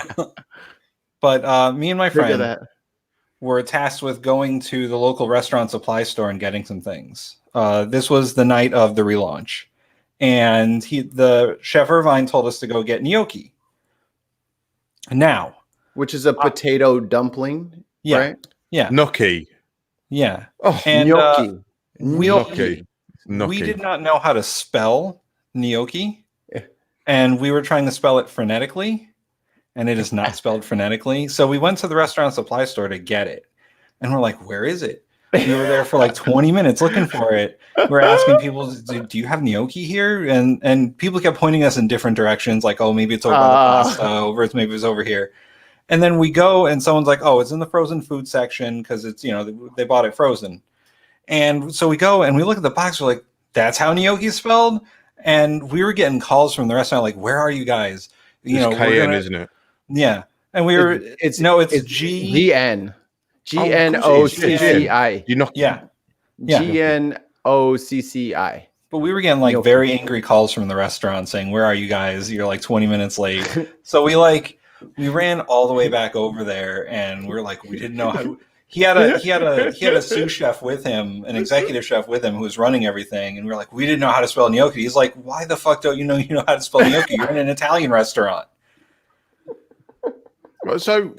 me and my friend were tasked with going to the local restaurant supply store and getting some things. This was the night of the relaunch. And the Chef Irvine told us to go get gnocchi. Now, which is a potato dumpling, right? Yeah. Gnocchi. Yeah. Oh, and gnocchi. We did not know how to spell gnocchi. And we were trying to spell it phonetically, and it is not spelled phonetically. So we went to the restaurant supply store to get it. And we're like, where is it? We were there for like 20 minutes looking for it. We're asking people, do you have gnocchi here? And people kept pointing us in different directions, like, oh, maybe it's over by the pasta, maybe it's over here. And then we go, and someone's like, oh, it's in the frozen food section because it's, they bought it frozen. And so we go and we look at the box. We're like, that's how gnocchi is spelled? And we were getting calls from the restaurant, like, where are you guys? It's KN, isn't it? Yeah. And we were, it's GN. GNOCCI. GNOCCI. But we were getting like very angry calls from the restaurant saying, where are you guys? You're like 20 minutes late. So we ran all the way back over there, and we're like, we didn't know how. He had a sous chef with him, an executive chef with him who was running everything, and we're like, we didn't know how to spell gnocchi. He's like, why the fuck don't you know how to spell gnocchi? You're in an Italian restaurant. So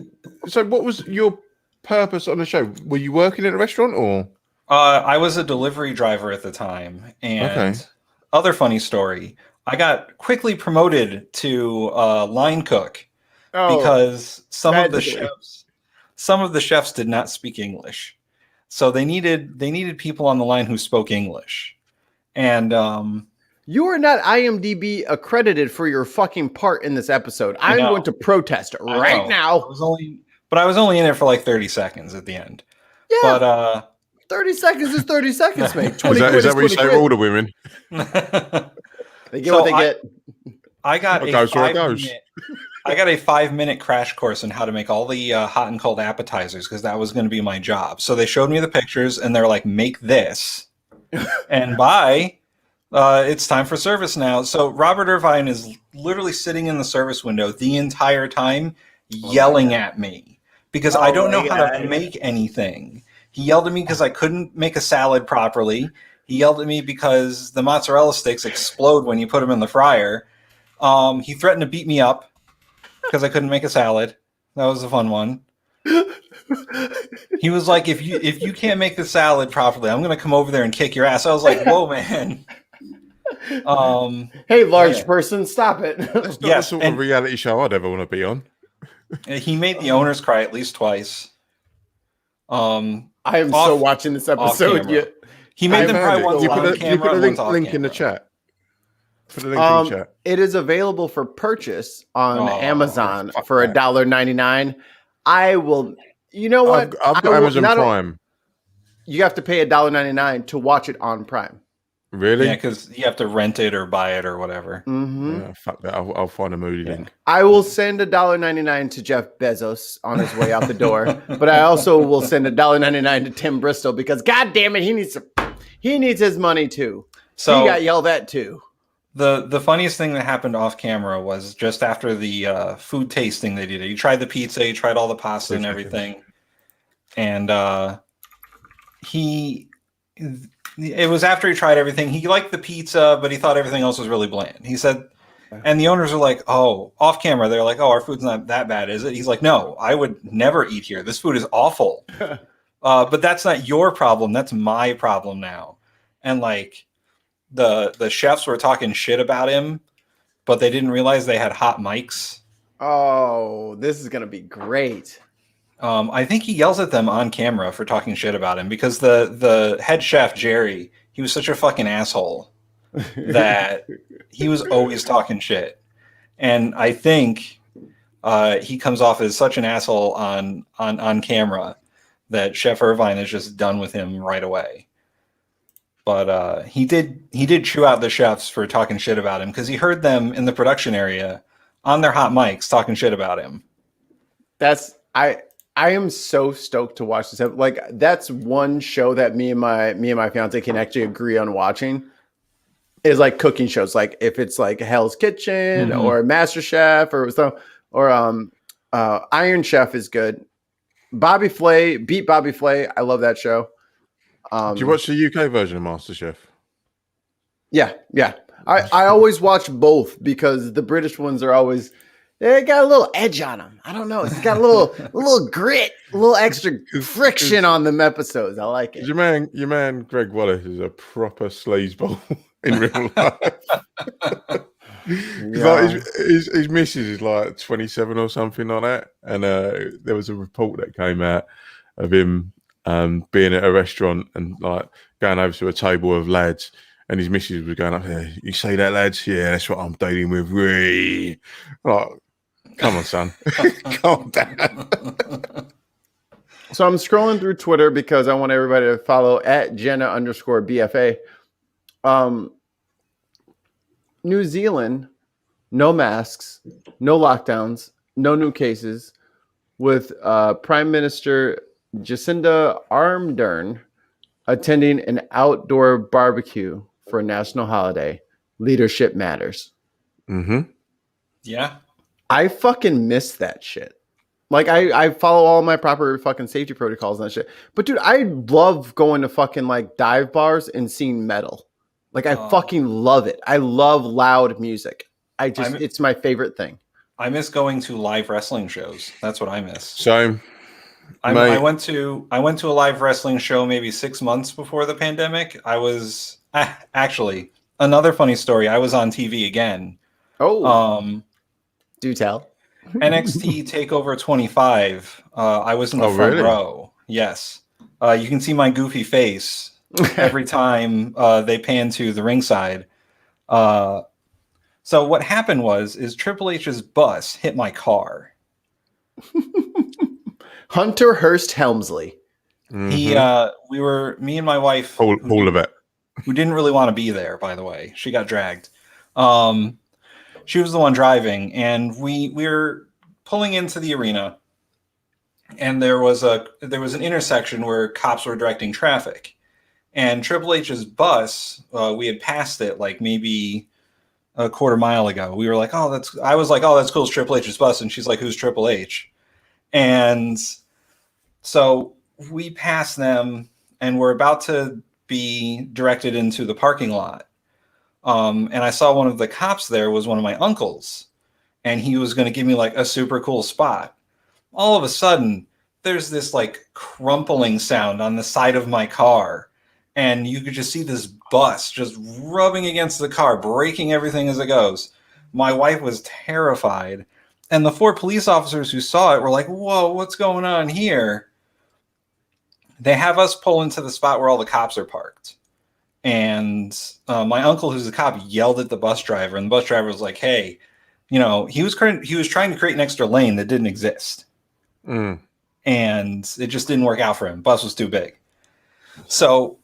what was your purpose on the show? Were you working at a restaurant or? I was a delivery driver at the time, and other funny story, I got quickly promoted to line cook because some of the chefs did not speak English, so they needed people on the line who spoke English, and you are not IMDb accredited for your fucking part in this episode. I'm going to protest right now. I was only in it for like 30 seconds at the end. Yeah. 30 seconds is 30 seconds, mate. 20 Is quid that what you 20 say quid. to all the women? They get what they get. I got What a goes where it 5 goes. minute. I got a 5-minute crash course on how to make all the hot and cold appetizers because that was going to be my job. So they showed me the pictures and they're like, "Make this," and bye. It's time for service now. So Robert Irvine is literally sitting in the service window the entire time, yelling at me because I don't know how to make anything. He yelled at me because I couldn't make a salad properly. He yelled at me because the mozzarella sticks explode when you put them in the fryer. He threatened to beat me up because I couldn't make a salad. That was a fun one. He was like, if you can't make the salad properly, I'm gonna come over there and kick your ass. I was like, whoa, man. Hey, large person, stop it. That's not Yes, the sort and- of reality show I'd ever want to be on. He made the owners cry at least twice. I am Off- so watching this episode. camera. He made them cry Andy, once can you on put camera, the once off link in the camera. chat? Put the link in the chat. It is available for purchase on Oh, Amazon fuck for that. $1.99. I will. You know what? I've I got will Amazon not- Prime. You have to pay $1.99 to watch it on Prime. Really? Yeah, because you have to rent it or buy it or whatever. Mm-hmm. Yeah, fuck that. I'll find a moody link. I will send $1.99 to Jeff Bezos on his way out the door, but I also will send $1.99 to Tim Bristol because, God damn it, he needs his money too. So He got yelled at too. the funniest thing that happened off camera was just after the food tasting they did. He tried the pizza, he tried all the pasta and everything, and it was after he tried everything. He liked the pizza, but he thought everything else was really bland. He said, and the owners are like, "Oh," off camera, they're like, "Oh, our food's not that bad, is it?" He's like, "No, I would never eat here. This food is awful." But that's not your problem. That's my problem now. And like the chefs were talking shit about him, but they didn't realize they had hot mics. Oh, this is going to be great. I think he yells at them on camera for talking shit about him because the head chef, Jerry, he was such a fucking asshole that he was always talking shit. And I think he comes off as such an asshole on camera that Chef Irvine is just done with him right away. But he did chew out the chefs for talking shit about him because he heard them in the production area on their hot mics talking shit about him. I am so stoked to watch this. Like, that's one show that me and my fiance can actually agree on watching. Is like cooking shows. Like if it's like Hell's Kitchen or Master Chef or Iron Chef is good. Bobby Flay, beat Bobby Flay. I love that show. Do you watch the UK version of MasterChef? Yeah. I always watch both because the British ones are always, they got a little edge on them. I don't know. It's got a little grit, a little extra friction on them episodes. I like it. Your man Greg Wallace is a proper sleazeball in real life. Like his missus is like 27 or something like that, and there was a report that came out of him being at a restaurant and like going over to a table of lads, and his missus was going up there. You see that, lads? Yeah, that's what I'm dealing with. Like, come on, son, calm down. So I'm scrolling through Twitter because I want everybody to follow at Jenna_BFA. New Zealand, no masks, no lockdowns, no new cases, with Prime Minister Jacinda Ardern attending an outdoor barbecue for a national holiday. Leadership matters. Mm-hmm. Yeah. I fucking miss that shit. Like I follow all my proper fucking safety protocols and that shit. But dude, I love going to fucking like dive bars and seeing metal. Like I fucking love it. I love loud music. It's my favorite thing. I miss going to live wrestling shows. That's what I miss. Same. I went to a live wrestling show maybe 6 months before the pandemic. I was actually, another funny story. I was on TV again. Oh, do tell. NXT Takeover 25. I was in the front row. Yes. You can see my goofy face every time they pan to the ringside. So what happened is Triple H's bus hit my car. Hunter Hearst Helmsley. He, me and my wife, Paul Levette. who didn't really want to be there, by the way. She got dragged. She was the one driving, and we were pulling into the arena, and there was an intersection where cops were directing traffic, and Triple H's bus, we had passed it like maybe a quarter mile ago. We were like, I was like, oh, that's cool, it's Triple H's bus, and she's like, who's Triple H? And so we passed them, and we're about to be directed into the parking lot. And I saw one of the cops there was one of my uncles, and he was going to give me like a super cool spot. All of a sudden, there's this like crumpling sound on the side of my car, and you could just see this bus just rubbing against the car, breaking everything as it goes. My wife was terrified, and the 4 police officers who saw it were like, whoa, what's going on here? They have us pull into the spot where all the cops are parked. And my uncle, who's a cop, yelled at the bus driver, and the bus driver was like, hey, he was trying to create an extra lane that didn't exist. And it just didn't work out for him. Bus was too big. So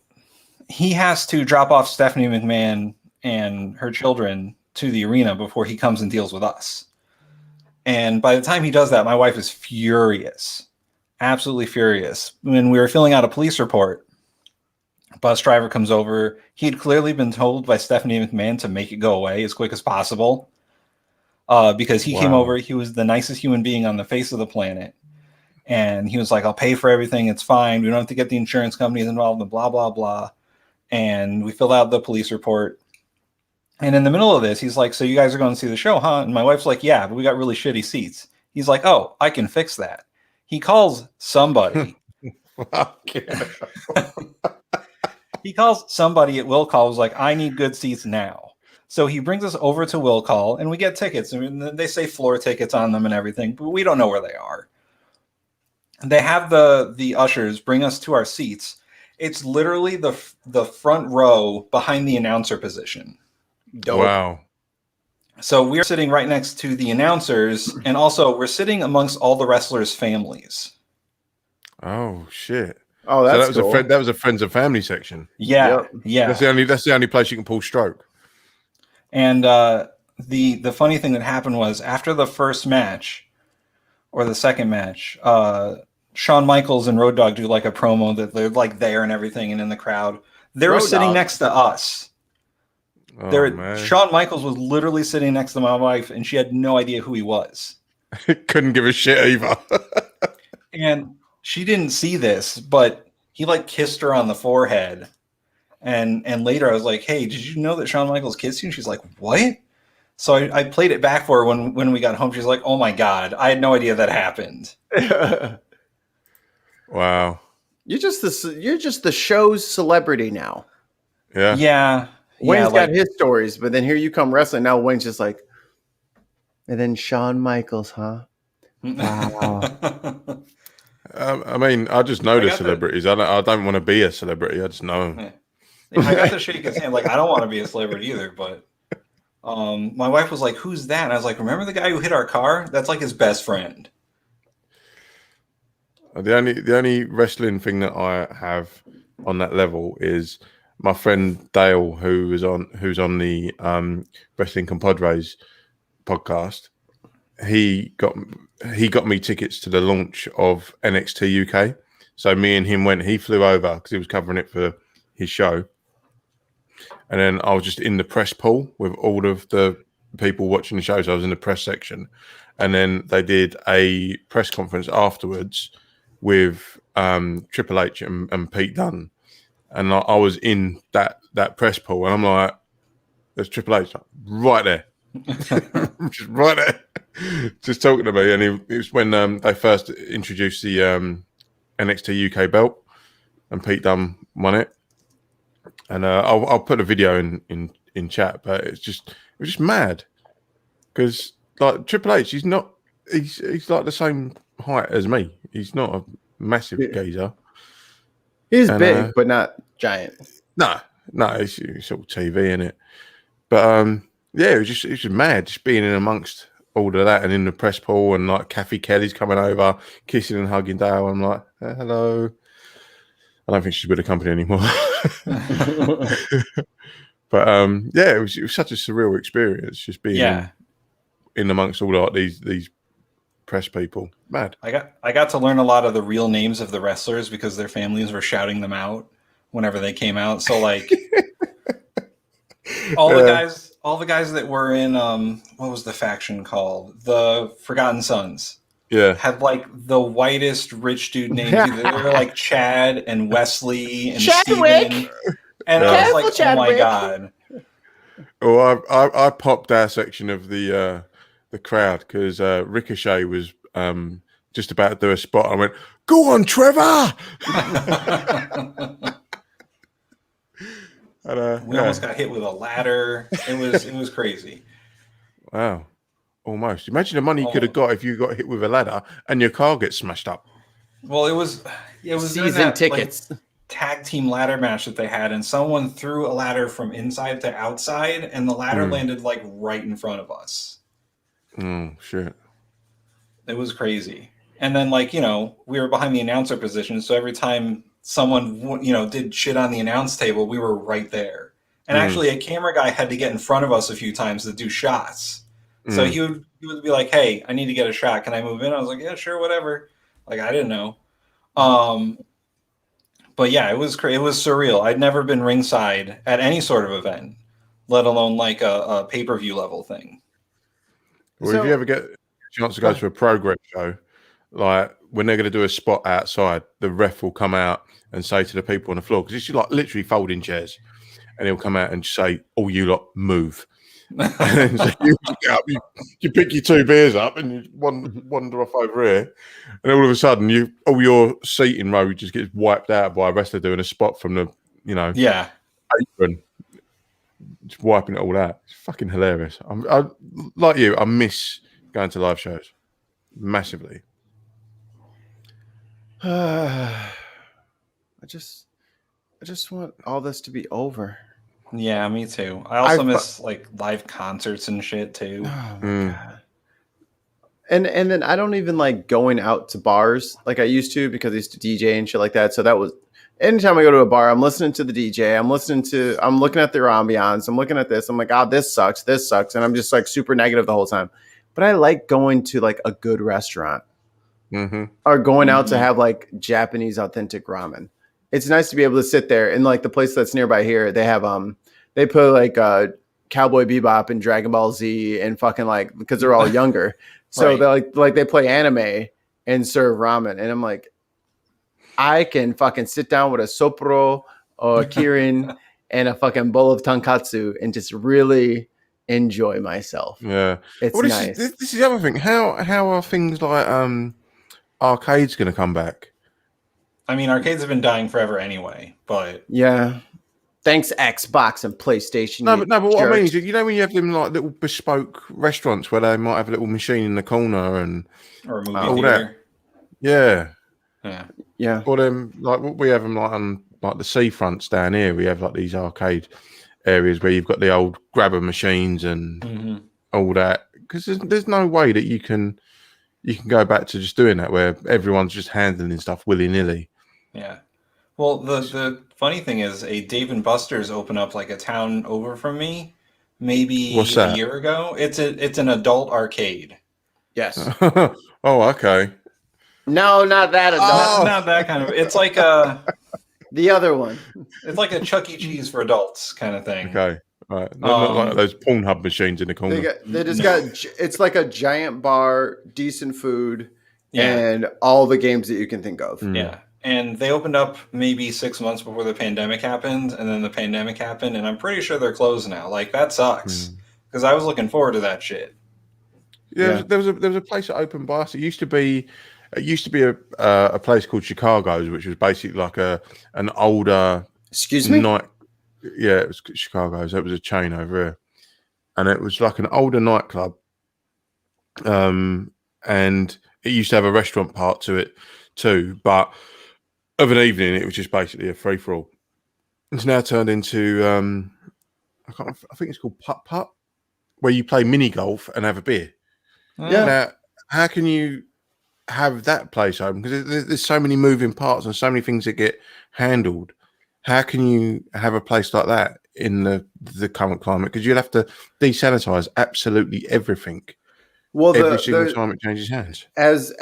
he has to drop off Stephanie McMahon and her children to the arena before he comes and deals with us. And by the time he does that, my wife is furious, absolutely furious. When we were filling out a police report, bus driver comes over. He'd clearly been told by Stephanie McMahon to make it go away as quick as possible, because he came over. He was the nicest human being on the face of the planet. And he was like, I'll pay for everything. It's fine. We don't have to get the insurance companies involved and blah, blah, blah. And we filled out the police report. And in the middle of this, he's like, so you guys are going to see the show, huh? And my wife's like, yeah, but we got really shitty seats. He's like, oh, I can fix that. He calls somebody. He calls somebody at Will Call, was like, I need good seats now. So he brings us over to Will Call, and we get tickets. I mean, they say floor tickets on them and everything, but we don't know where they are. They have the ushers bring us to our seats. It's literally the front row behind the announcer position. Dope. Wow. So we're sitting right next to the announcers, and also we're sitting amongst all the wrestlers' families. Oh shit. Oh, that's so cool. that was a friends and family section. Yeah, Yep. yeah. That's the only place you can pull stroke. And the funny thing that happened was after the first match or the second match, Shawn Michaels and Road Dogg do like a promo that they're like there and everything and in the crowd. They were sitting next to us. Oh, Shawn Michaels was literally sitting next to my wife, and she had no idea who he was. Couldn't give a shit either. And she didn't see this, but he like kissed her on the forehead. And later I was like, hey, did you know that Shawn Michaels kissed you? And she's like, what? So I played it back for her when we got home. She's like, oh my God, I had no idea that happened. Wow. You're just the show's celebrity now. Yeah. Yeah. Wayne's got his stories, but then here you come wrestling. Now Wayne's just like, and then Shawn Michaels, huh? Wow. I mean, I just know the celebrities. I don't want to be a celebrity. I just know them. I got to shake his hand. Like, I don't want to be a celebrity either, but my wife was like, who's that? And I was like, remember the guy who hit our car? That's like his best friend. The only wrestling thing that I have on that level is my friend Dale, who's on the Wrestling Compadres podcast. He got me tickets to the launch of NXT UK. So me and him went. He flew over because he was covering it for his show, and then I was just in the press pool with all of the people watching the show. So I was in the press section, and then they did a press conference afterwards with Triple H and Pete Dunne. And I was in that press pool, and I'm like, "There's Triple H right there, just right there, just talking to me." And it was when they first introduced the NXT UK belt, and Pete Dunne won it. And I'll put a video in chat, but it was just mad because like Triple H, he's like the same height as me. He's not a massive geezer. He's big, but not giant. No, it's all TV in it. But yeah, it was just mad, just being in amongst all of that and in the press pool, and like Kathy Kelly's coming over, kissing and hugging Dale. I'm like, hello. I don't think she's with the company anymore. But yeah, it was such a surreal experience just being in amongst all like these press people. Mad. I got to learn a lot of the real names of the wrestlers because their families were shouting them out whenever they came out. So like all the guys that were in what was the faction called? The Forgotten Sons. Yeah. Had like the whitest rich dude names. They were like Chad and Wesley and Steven. And I was like, oh my God. Well, I popped our section of the crowd because Ricochet was just about to do a spot. I went, "Go on, Trevor!" And, we almost got hit with a ladder. It was crazy. Wow, almost. Imagine the money you could have got if you got hit with a ladder and your car gets smashed up. Well, it was season tickets. Like, tag team ladder match that they had, and someone threw a ladder from inside to outside, and the ladder landed like right in front of us. Oh shit! It was crazy. And then, like, you know, we were behind the announcer position, so every time someone, you know, did shit on the announce table, we were right there. And actually, a camera guy had to get in front of us a few times to do shots. So he would be like, "Hey, I need to get a shot. Can I move in?" I was like, "Yeah, sure, whatever." Like, I didn't know. But yeah, it was surreal. I'd never been ringside at any sort of event, let alone like a pay-per-view level thing. Well, if you ever get a chance to go to a progress show, like when they're going to do a spot outside, the ref will come out and say to the people on the floor, because it's like literally folding chairs, and he'll come out and say, "Oh, you lot move." And so you get up, you pick your 2 beers up and you wander off over here, and all of a sudden all your seating row just gets wiped out by a wrestler doing a spot from the apron, just wiping it all out. It's fucking hilarious. I like you, I miss going to live shows massively. I just want all this to be over. Yeah, me too. I also miss like live concerts and shit too. Oh my God. And then I don't even like going out to bars like I used to, because I used to DJ and shit like that. So that was, anytime I go to a bar, I'm listening to the DJ, I'm looking at their ambiance, I'm looking at this, I'm like, oh, this sucks, and I'm just like super negative the whole time. But I like going to like a good restaurant or going out to have like Japanese authentic ramen. It's nice to be able to sit there, and like the place that's nearby here, they have they put like Cowboy Bebop and Dragon Ball Z and fucking like, because they're all younger, so they're like they play anime and serve ramen, and I'm like, I can fucking sit down with a Sopro or Kirin and a fucking bowl of tonkatsu and just really enjoy myself. Yeah, it's nice. This is the other thing. How are things like arcades going to come back? I mean, arcades have been dying forever anyway, but yeah. Thanks, Xbox and PlayStation. No, but what I mean is, you know, when you have them like little bespoke restaurants where they might have a little machine in the corner or a movie theater. Yeah. Or them like we have them like on like the seafronts down here. We have like these arcade areas where you've got the old grabber machines and all that. Because there's no way that you can go back to just doing that where everyone's just handling stuff willy-nilly. Yeah. Well, the funny thing is, a Dave & Buster's opened up like a town over from me, maybe a year ago. It's an adult arcade. Yes. Oh, okay. No, not that adult. Not that kind of. It's like the other one. It's like a Chuck E. Cheese for adults kind of thing. Okay. All right. Not like those Pornhub machines in the corner. They just got. It's like a giant bar, decent food, and all the games that you can think of. Yeah. And they opened up maybe 6 months before the pandemic happened, and then the pandemic happened, and I'm pretty sure they're closed now. Like, that sucks, because I was looking forward to that shit. Yeah, there was a place that opened by us. It used to be a place called Chicago's, which was basically like an older night. Yeah, it was Chicago's. It was a chain over here, and it was like an older nightclub. And it used to have a restaurant part to it too, but of an evening, it was just basically a free for all. It's now turned into I think it's called putt putt, where you play mini golf and have a beer. Yeah. Now, how can you have that place open? Because there's so many moving parts and so many things that get handled. How can you have a place like that in the current climate? Because you'll have to desanitize absolutely everything Well, every single time it changes hands. as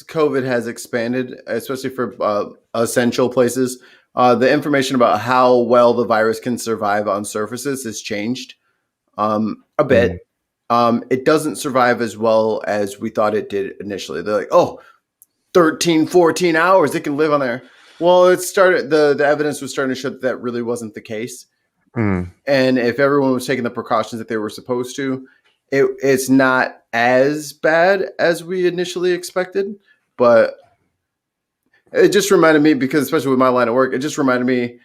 COVID has expanded, especially for essential places, the information about how well the virus can survive on surfaces has changed a bit. It doesn't survive as well as we thought it did initially. They're like, oh, 13, 14 hours, it can live on there. Well, it started, the evidence was starting to show that really wasn't the case. And if everyone was taking the precautions that they were supposed to, it's not as bad as we initially expected. But it just reminded me, because especially with my line of work, it just reminded me,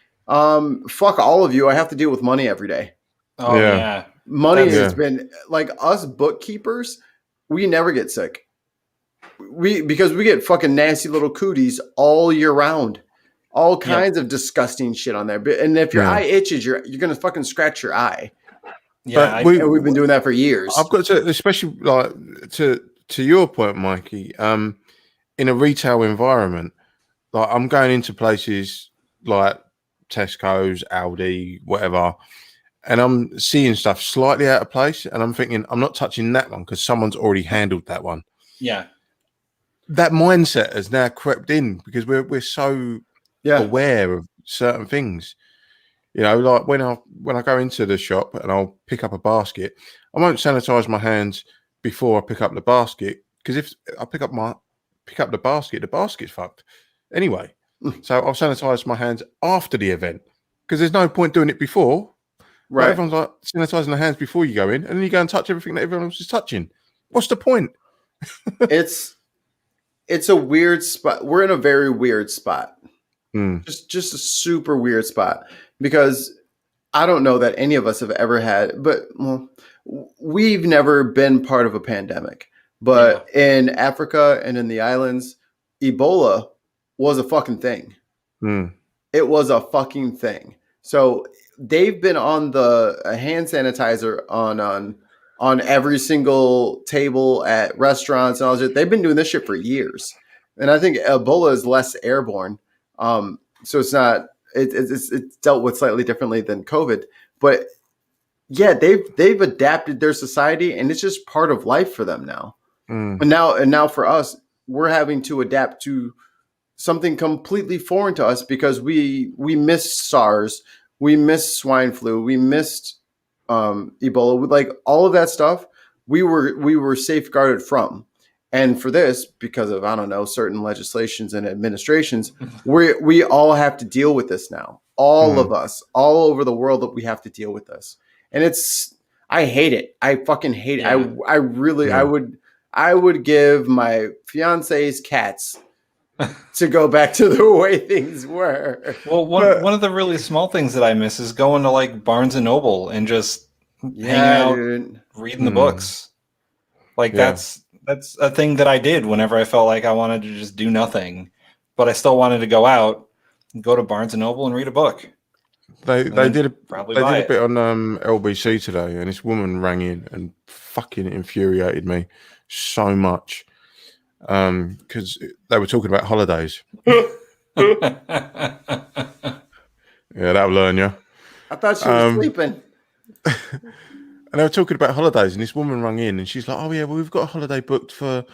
fuck all of you. I have to deal with money every day. Oh yeah. Money has been like, us bookkeepers, we never get sick. Because we get fucking nasty little cooties all year round. All kinds of disgusting shit on there. And if your eye itches, you're gonna fucking scratch your eye. Yeah, and we've been doing that for years. I've got to, especially like to your point, Mikey. In a retail environment, like I'm going into places like Tesco's, Aldi, whatever, and I'm seeing stuff slightly out of place, and I'm thinking I'm not touching that one because someone's already handled that one. Yeah, that mindset has now crept in because we're so aware of certain things. You know, like when I go into the shop and I'll pick up a basket, I won't sanitize my hands before I pick up the basket, because if I pick up the basket's fucked anyway. So I'll sanitize my hands after the event, because there's no point doing it before. Right? Like everyone's like sanitizing their hands before you go in, and then you go and touch everything that everyone else is touching. What's the point? It's a weird spot. We're in a very weird spot. Just a super weird spot, because I don't know that any of us have ever had, but we've never been part of a pandemic. But in Africa and in the islands, Ebola was a fucking thing. It was a fucking thing. So they've been on the hand sanitizer on every single table at restaurants and all that. They've been doing this shit for years. And I think Ebola is less airborne. So it's not, it's dealt with slightly differently than COVID, but yeah, they've adapted their society, and it's just part of life for them now. And now for us, we're having to adapt to something completely foreign to us, because we missed SARS, we missed swine flu, we missed Ebola, like all of that stuff. We were safeguarded from. And for this, because of, I don't know, certain legislations and administrations, we all have to deal with this now. All of us, all over the world, that we have to deal with this. And I hate it. I fucking hate it. I really, I would give my fiance's cats to go back to the way things were. Well, one of the really small things that I miss is going to like Barnes and Noble and just hanging out, reading the books. Like that's a thing that I did whenever I felt like I wanted to just do nothing, but I still wanted to go out and go to Barnes and Noble and read a book. They did a bit on LBC today, and this woman rang in and fucking infuriated me so much, because they were talking about holidays. Yeah, that'll learn you. I thought she was sleeping. And they were talking about holidays, and this woman rang in, and she's like, "Oh yeah, well, we've got a holiday booked for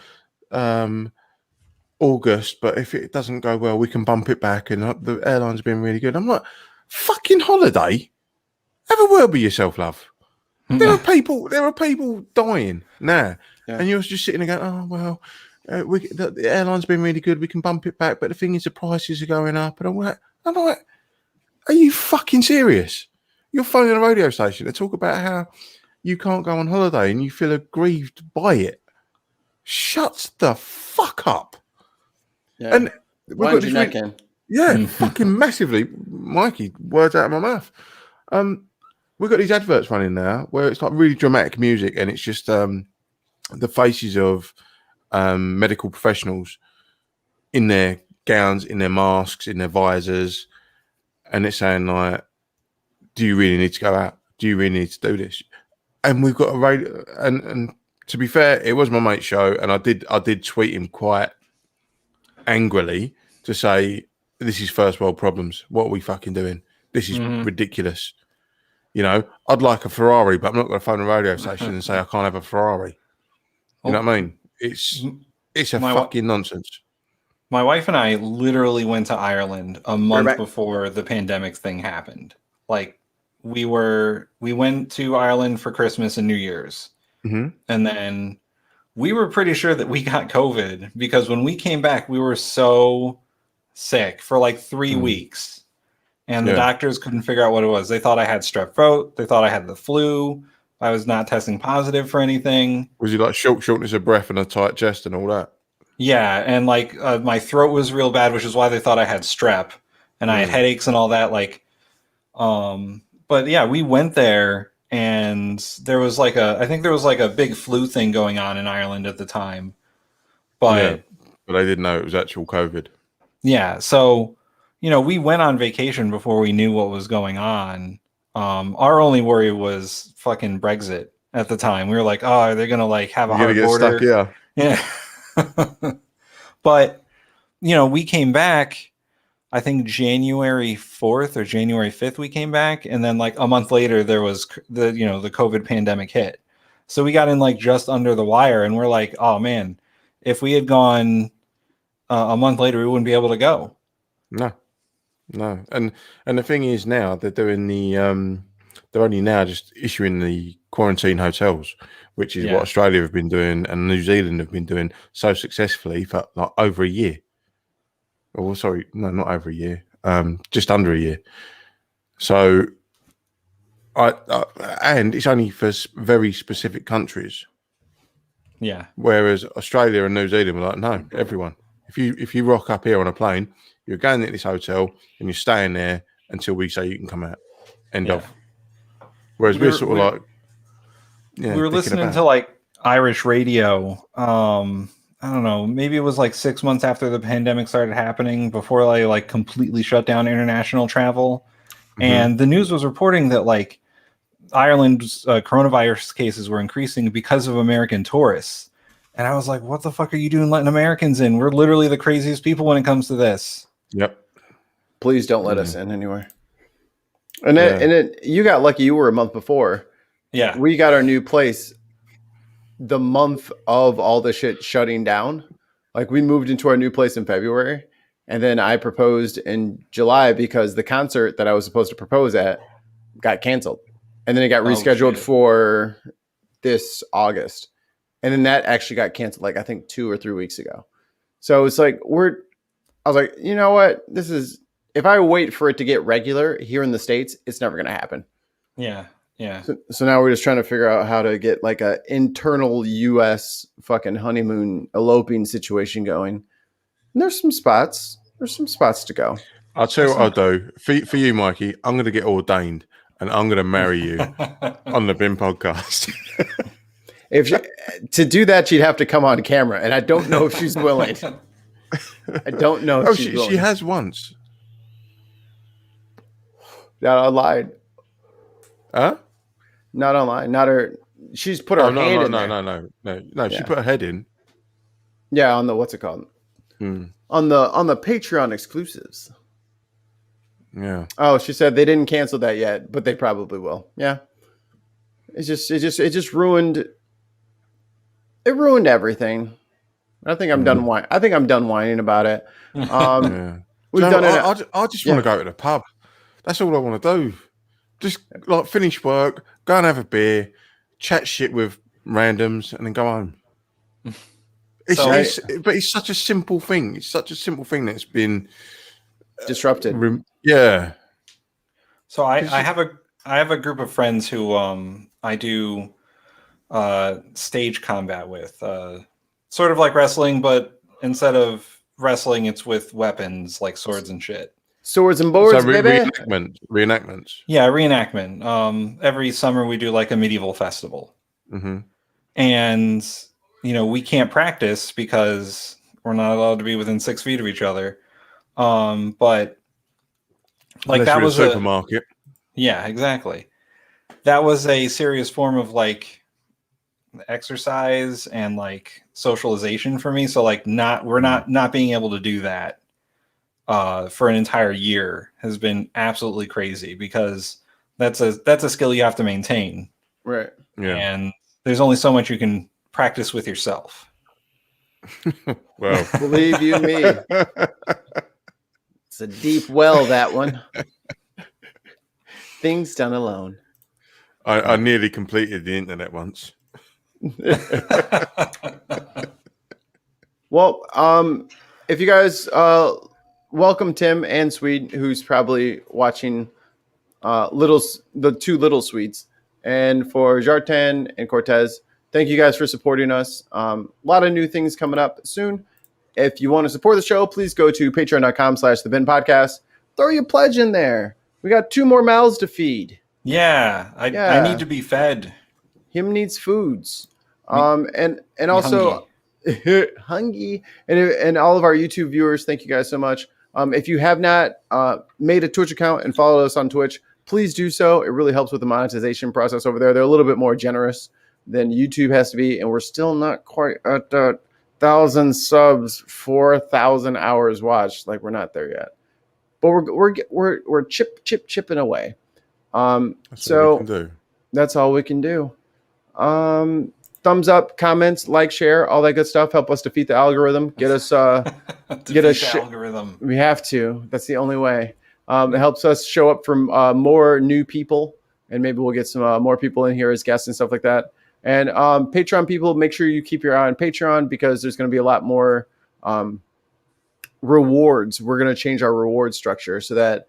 August, but if it doesn't go well, we can bump it back, and the airline's been really good." I'm like, "Fucking holiday? Have a word with yourself, love. There are people dying now, and you're just sitting there going, "Oh well, the airline's been really good. We can bump it back, but the thing is, the prices are going up." And I'm like, "Are you fucking serious? You're phoning a radio station to talk about how you can't go on holiday and you feel aggrieved by it? Shut the fuck up." Yeah. And wind your neck in. Yeah, fucking massively. Mikey, words out of my mouth. We've got these adverts running now where it's like really dramatic music, and it's just the faces of medical professionals in their gowns, in their masks, in their visors, and it's saying like, "Do you really need to go out? Do you really need to do this?" And we've got a radio, and to be fair, it was my mate's show, and I did tweet him quite angrily to say, this is first world problems. What are we fucking doing? This is Mhm. ridiculous. You know, I'd like a Ferrari, but I'm not going to phone a radio station and say I can't have a Ferrari. You know what I mean? It's a My fucking nonsense. My wife and I literally went to Ireland a month before the pandemic thing happened. Like we went to Ireland for Christmas and New Year's. Mm-hmm. And then we were pretty sure that we got COVID because when we came back, we were so sick for like 3 weeks. And the doctors couldn't figure out what it was. They thought I had strep throat. They thought I had the flu. I was not testing positive for anything. Was you like shortness of breath and a tight chest and all that? Yeah, and like my throat was real bad, which is why they thought I had strep, and I had headaches and all that. Like, but yeah, we went there, and there was like I think there was like a big flu thing going on in Ireland at the time, but they didn't know it was actual COVID. Yeah, so we went on vacation before we knew what was going on. Our only worry was fucking Brexit at the time. We were like, oh, are they gonna like have a hard border? Stuck, Yeah. But we came back, I think January 4th or January 5th we came back, and then like a month later there was the COVID pandemic hit. So we got in like just under the wire, and we're like, oh man, if we had gone a month later, we wouldn't be able to go. No. And the thing is now they're doing they're only now just issuing the quarantine hotels, which is what Australia have been doing and New Zealand have been doing so successfully for like over a year. Oh, sorry, no, not over a year, just under a year. So, and it's only for very specific countries. Yeah. Whereas Australia and New Zealand were like, no, everyone. If you rock up here on a plane, you're going to this hotel and you're staying there until we say you can come out. End of. Whereas we're sort of like, we were listening to like Irish radio. I don't know, maybe it was like 6 months after the pandemic started happening, before they like completely shut down international travel. Mm-hmm. And the news was reporting that like Ireland's coronavirus cases were increasing because of American tourists. And I was like, what the fuck are you doing letting Americans in? We're literally the craziest people when it comes to this. Yep. Please don't let us in anywhere. And then you got lucky. You were a month before. Yeah. We got our new place the month of all the shit shutting down. Like we moved into our new place in February, and then I proposed in July because the concert that I was supposed to propose at got canceled. And then it got rescheduled for this August. And then that actually got canceled like I think 2 or 3 weeks ago. So it's like I was like, you know what? If I wait for it to get regular here in the States, it's never going to happen. Yeah. Yeah. So now we're just trying to figure out how to get like a internal US fucking honeymoon eloping situation going. And there's some spots to go. I'll tell you what I'll do. For you, Mikey, I'm going to get ordained and I'm going to marry you on the Bin podcast. To do that, she'd have to come on camera. And I don't know if she's willing. I don't know if she's willing. She has once. Not online. Huh? Not online. Not her. She's put her hand in there. No. She put her head in. Yeah, on the what's it called? On the Patreon exclusives. Yeah. Oh, she said they didn't cancel that yet, but they probably will. Yeah. It just ruined. It ruined everything. I think I'm done whining. I think I'm done whining about it. We've done it. I just want to go to the pub. That's all I want to do. Just like finish work, go and have a beer, chat shit with randoms, and then go home. But it's such a simple thing. It's such a simple thing that's been disrupted. Yeah. So I have a group of friends who I do stage combat with, sort of like wrestling, but instead of wrestling, it's with weapons like swords and shit. Swords and boards, baby. Reenactments. Yeah, reenactment. Every summer we do like a medieval festival. Mm-hmm. And, we can't practice because we're not allowed to be within 6 feet of each other. But like that was a supermarket. Yeah, exactly. That was a serious form of like exercise and like socialization for me. So like we're not being able to do that for an entire year has been absolutely crazy, because that's a skill you have to maintain. Right. Yeah. And there's only so much you can practice with yourself. Well, Believe you me, it's a deep well, that one. Things done alone. I nearly completed the internet once. Well, if you guys welcome Tim and Swede, who's probably watching the two little Swedes, and for Jartan and Cortez, thank you guys for supporting us. A lot of new things coming up soon. If you want to support the show, please go to patreon.com/TheBinPodcast. Throw your pledge in there. We got 2 more mouths to feed. Yeah, I need to be fed. Him needs foods. And also hungry. And all of our YouTube viewers, thank you guys so much. If you have not made a Twitch account and followed us on Twitch, please do so. It really helps with the monetization process over there. They're a little bit more generous than YouTube has to be, and we're still not quite at 1,000 subs, 4,000 hours watched. Like, we're not there yet, but we're chipping away. That's all we can do. That's all we can do. Thumbs up, comments, like, share, all that good stuff. Help us defeat the algorithm. Get us algorithm. We have to. That's the only way. It helps us show up for more new people, and maybe we'll get some more people in here as guests and stuff like that. And Patreon people, make sure you keep your eye on Patreon, because there's going to be a lot more rewards. We're going to change our reward structure so that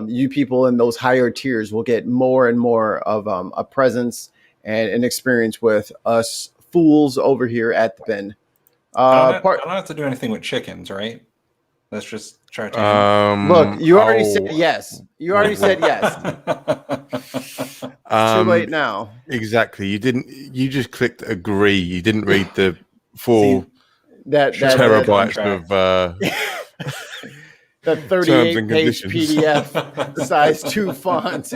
you people in those higher tiers will get more and more of a presence and an experience with us fools over here at the bin. I don't have to do anything with chickens, right? That's just Chartan. Look, you already said yes. You already said yes. Too late now. Exactly. You just clicked agree. You didn't read the full terabytes of the 38-page PDF size 2 font.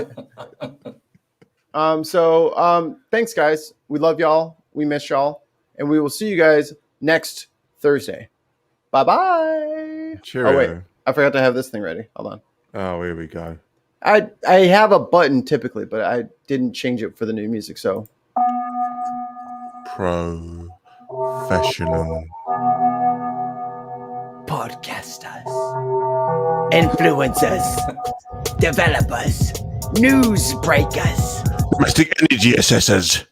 Thanks, guys. We love y'all. We miss y'all. And we will see you guys next Thursday. Bye-bye. Cheerio. Oh, wait. I forgot to have this thing ready. Hold on. Oh, here we go. I have a button typically, but I didn't change it for the new music, so. Professional. Podcasters. Influencers. Developers. News breakers. Domestic energy assessors.